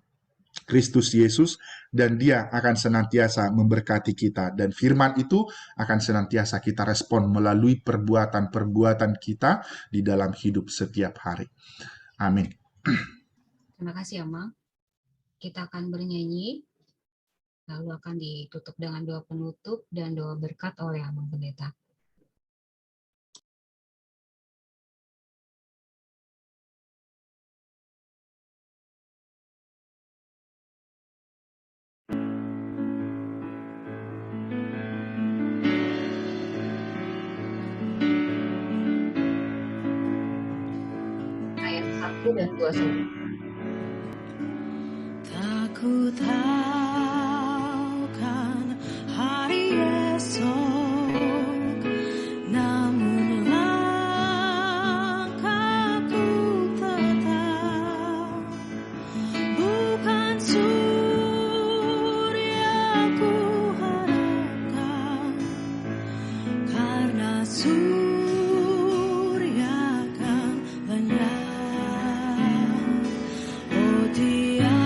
Kristus Yesus, dan Dia akan senantiasa memberkati kita, dan firman itu akan senantiasa kita respon melalui perbuatan-perbuatan kita di dalam hidup setiap hari. Amin. Terima kasih, Amang. Kita akan bernyanyi, lalu akan ditutup dengan doa penutup dan doa berkat oleh Amang Pendeta. Ayat 1 dan 2 saja. Tak ku tahu kan hari esok, namun langkahku tetap bukan surya ku harapkan, karena surya kan lenyap. Oh, tiada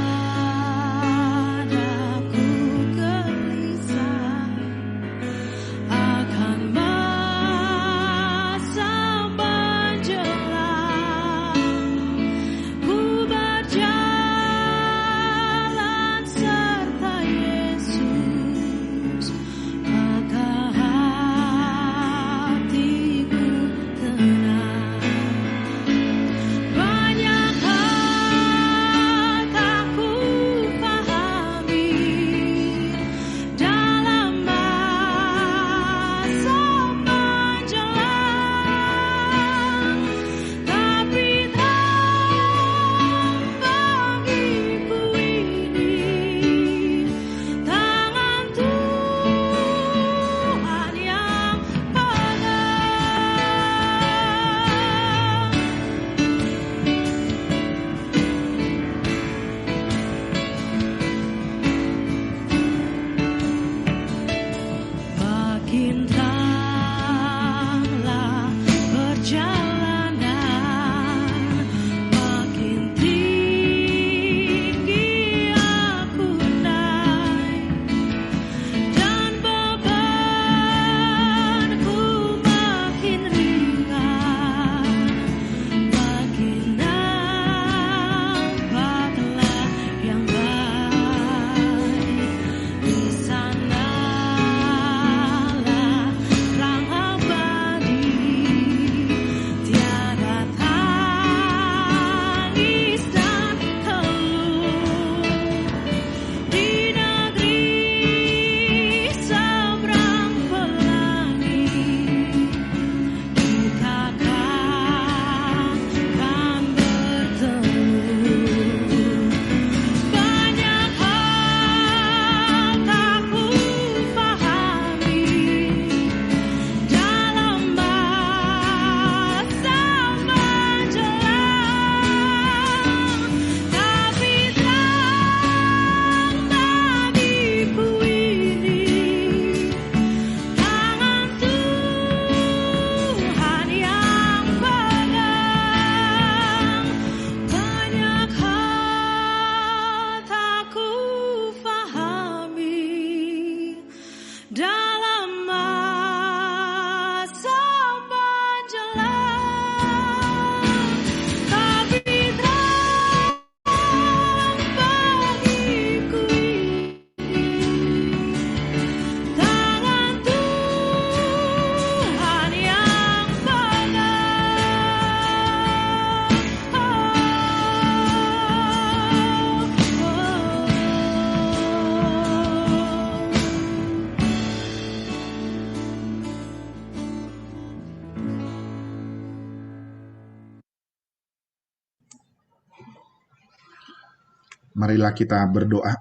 Marilah kita berdoa.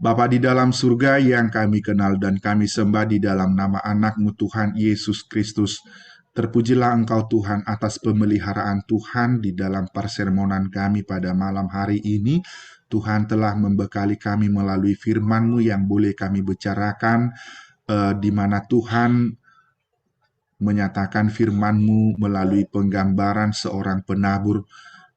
Bapa di dalam surga yang kami kenal dan kami sembah di dalam nama anak-Mu Tuhan Yesus Kristus. Terpujilah Engkau Tuhan atas pemeliharaan Tuhan di dalam persermonan kami pada malam hari ini. Tuhan telah membekali kami melalui firman-Mu yang boleh kami bicarakan, di mana Tuhan menyatakan firman-Mu melalui penggambaran seorang penabur.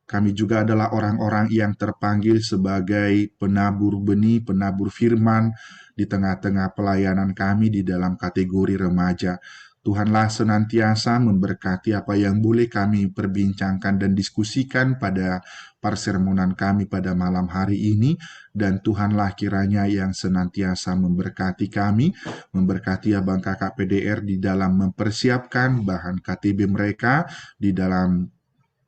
Kami juga adalah orang-orang yang terpanggil sebagai penabur benih, penabur firman di tengah-tengah pelayanan kami di dalam kategori remaja. Tuhanlah senantiasa memberkati apa yang boleh kami perbincangkan dan diskusikan pada persermonan kami pada malam hari ini, dan Tuhanlah kiranya yang senantiasa memberkati kami, memberkati abang kakak PDR di dalam mempersiapkan bahan KTB mereka, di dalam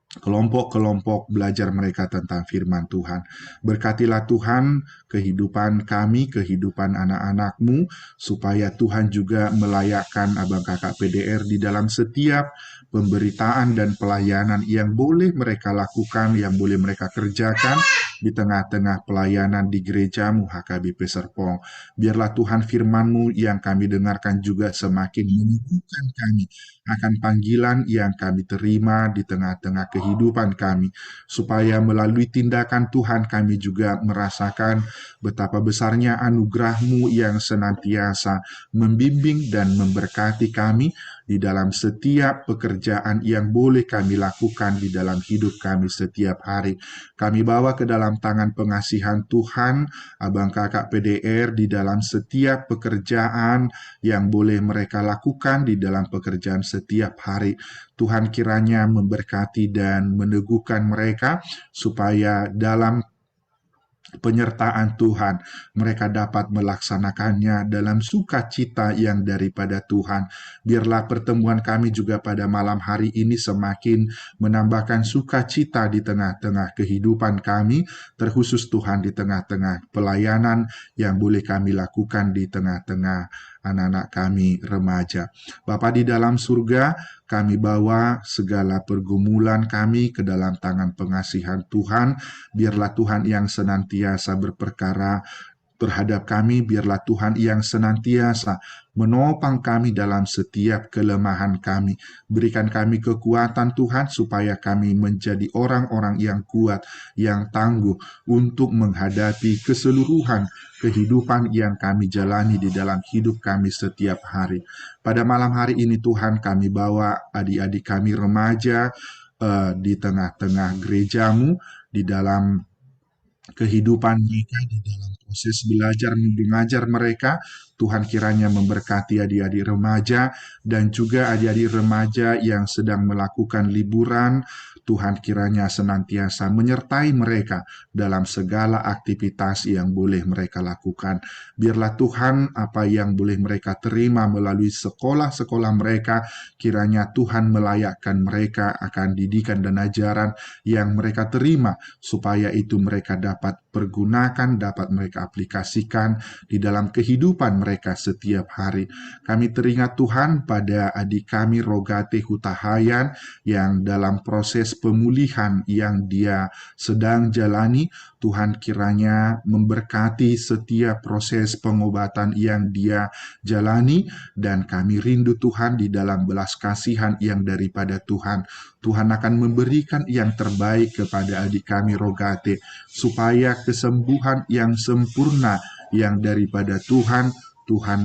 kelompok-kelompok belajar mereka tentang firman Tuhan. Berkatilah Tuhan kehidupan kami, kehidupan anak-anak-Mu, supaya Tuhan juga melayakkan abang kakak PDR di dalam setiap pemberitaan dan pelayanan yang boleh mereka lakukan, yang boleh mereka kerjakan di tengah-tengah pelayanan di gereja-Mu HKBP Serpong. Biarlah Tuhan firman-Mu yang kami dengarkan juga semakin meneguhkan kami akan panggilan yang kami terima di tengah-tengah kehidupan kami, supaya melalui tindakan Tuhan kami juga merasakan betapa besarnya anugerah-Mu yang senantiasa membimbing dan memberkati kami di dalam setiap pekerjaan yang boleh kami lakukan di dalam hidup kami setiap hari. Kami bawa ke dalam tangan pengasihan Tuhan abang kakak PDR di dalam setiap pekerjaan yang boleh mereka lakukan di dalam pekerjaan setiap hari. Tuhan kiranya memberkati dan meneguhkan mereka supaya dalam penyertaan Tuhan mereka dapat melaksanakannya dalam sukacita yang daripada Tuhan. Biarlah pertemuan kami juga pada malam hari ini semakin menambahkan sukacita di tengah-tengah kehidupan kami, terkhusus Tuhan di tengah-tengah pelayanan yang boleh kami lakukan di tengah-tengah anak-anak kami remaja. Bapa di dalam surga, kami bawa segala pergumulan kami ke dalam tangan pengasihan Tuhan. Biarlah Tuhan yang senantiasa berperkara terhadap kami, biarlah Tuhan yang senantiasa menopang kami dalam setiap kelemahan kami. Berikan kami kekuatan Tuhan supaya kami menjadi orang-orang yang kuat, yang tangguh untuk menghadapi keseluruhan kehidupan yang kami jalani di dalam hidup kami setiap hari. Pada malam hari ini Tuhan, kami bawa adik-adik kami remaja di tengah-tengah gereja-Mu, di dalam kehidupan mereka, di dalam proses belajar mengajar mereka. Tuhan kiranya memberkati adik-adik remaja dan juga adik-adik remaja yang sedang melakukan liburan. Tuhan kiranya senantiasa menyertai mereka dalam segala aktivitas yang boleh mereka lakukan. Biarlah Tuhan apa yang boleh mereka terima melalui sekolah-sekolah mereka, kiranya Tuhan melayakkan mereka akan didikan dan ajaran yang mereka terima, supaya itu mereka dapat pergunakan, dapat mereka aplikasikan di dalam kehidupan mereka setiap hari. Kami teringat Tuhan pada adik kami Rogate Hutahayan yang dalam proses pemulihan yang dia sedang jalani. Tuhan kiranya memberkati setiap proses pengobatan yang dia jalani, dan kami rindu Tuhan di dalam belas kasihan yang daripada Tuhan. Tuhan akan memberikan yang terbaik kepada adik kami Rogate, supaya kesembuhan yang sempurna yang daripada Tuhan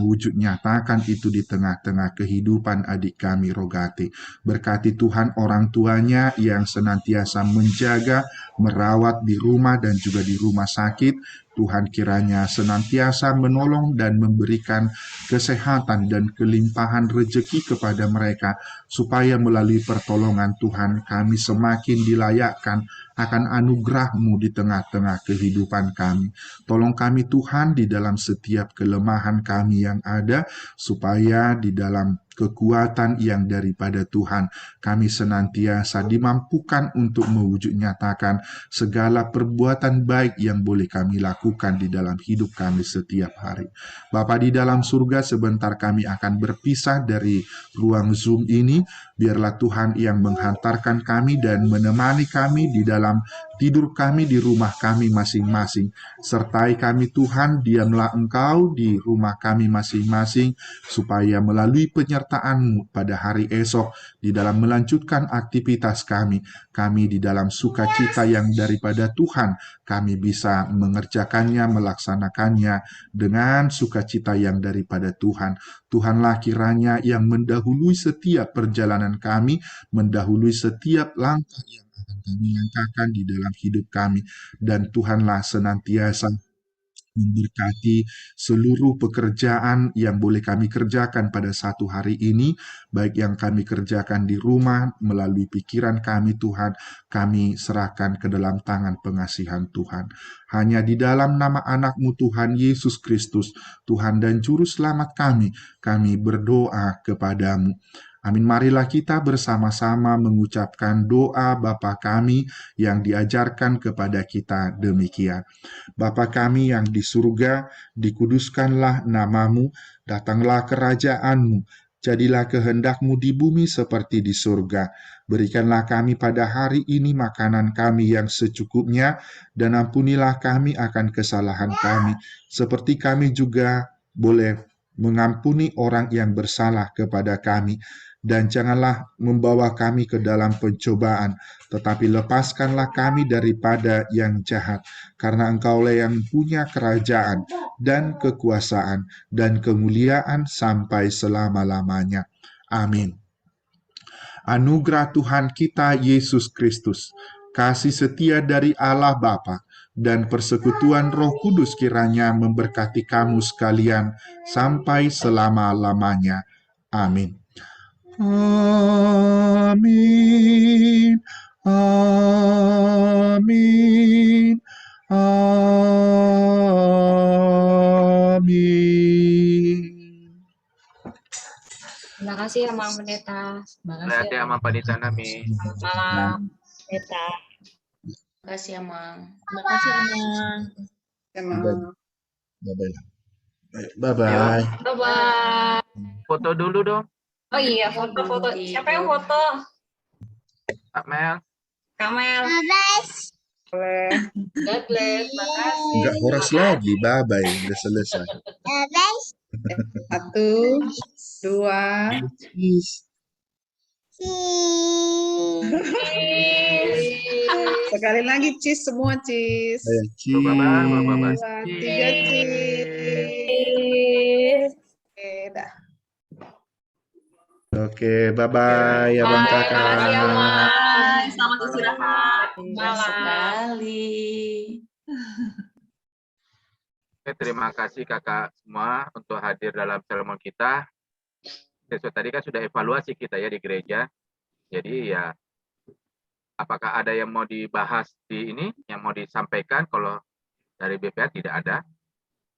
wujud nyatakan itu di tengah-tengah kehidupan adik kami Rogate. Berkati Tuhan orang tuanya yang senantiasa menjaga, merawat di rumah dan juga di rumah sakit. Tuhan kiranya senantiasa menolong dan memberikan kesehatan dan kelimpahan rezeki kepada mereka, supaya melalui pertolongan Tuhan kami semakin dilayakkan akan anugerah-Mu di tengah-tengah kehidupan kami. Tolong kami Tuhan di dalam setiap kelemahan kami yang ada, supaya di dalam kekuatan yang daripada Tuhan kami senantiasa dimampukan untuk mewujud nyatakan segala perbuatan baik yang boleh kami lakukan di dalam hidup kami setiap hari. Bapa di dalam surga, sebentar kami akan berpisah dari ruang Zoom ini. Biarlah Tuhan yang menghantarkan kami dan menemani kami di dalam tidur kami di rumah kami masing-masing. Sertai kami Tuhan, diamlah Engkau di rumah kami masing-masing, supaya melalui penyertaan-Mu pada hari esok, di dalam melanjutkan aktivitas kami di dalam sukacita yang daripada Tuhan, kami bisa mengerjakannya, melaksanakannya dengan sukacita yang daripada Tuhan. Tuhanlah kiranya yang mendahului setiap perjalanan kami, mendahului setiap langkah yang akan kami langkahkan di dalam hidup kami. Dan Tuhanlah senantiasa memberkati seluruh pekerjaan yang boleh kami kerjakan pada satu hari ini, baik yang kami kerjakan di rumah, melalui pikiran kami Tuhan, kami serahkan ke dalam tangan pengasihan Tuhan. Hanya di dalam nama anak-Mu Tuhan Yesus Kristus, Tuhan dan Juru Selamat kami berdoa kepadamu. Amin. Marilah kita bersama-sama mengucapkan doa Bapa kami yang diajarkan kepada kita demikian. Bapa kami yang di surga, dikuduskanlah nama-Mu, datanglah kerajaan-Mu, jadilah kehendak-Mu di bumi seperti di surga. Berikanlah kami pada hari ini makanan kami yang secukupnya, dan ampunilah kami akan kesalahan kami, seperti kami juga boleh mengampuni orang yang bersalah kepada kami. Dan janganlah membawa kami ke dalam pencobaan, tetapi lepaskanlah kami daripada yang jahat, karena Engkaulah yang punya kerajaan dan kekuasaan dan kemuliaan sampai selama-lamanya. Amin. Anugerah Tuhan kita Yesus Kristus, kasih setia dari Allah Bapa, dan persekutuan Roh Kudus kiranya memberkati kamu sekalian sampai selama-lamanya. Amin. Amin. Amin. Amin. Terima kasih Amang Pendeta. Terima kasih. Berarti Amang Pendeta Nami. Malam. Pendeta. Terima kasih, Amang. Terima kasih, Amang. Bye-bye. Bye-bye. Foto dulu dong, Oh iya, foto-foto. Siapa yang foto? Kak Mel. Kamel. Boleh. God bless. Makasih. Enggak horas lagi, bye-bye. Udah selesai. 1, 2. Sekali lagi cheese semua cheese. Bye-bye. 2, 3 cheese. Oke, dah. Oke, bye-bye ya Bang Bye. Kakak. Makasih Amang. Selamat istirahat. Indah Malam. sekali. Oke, terima kasih kakak semua untuk hadir dalam sermon kita. Sesuai tadi kan sudah evaluasi kita ya di gereja. Jadi ya, apakah ada yang mau dibahas di ini, yang mau disampaikan? Kalau dari BPA tidak ada.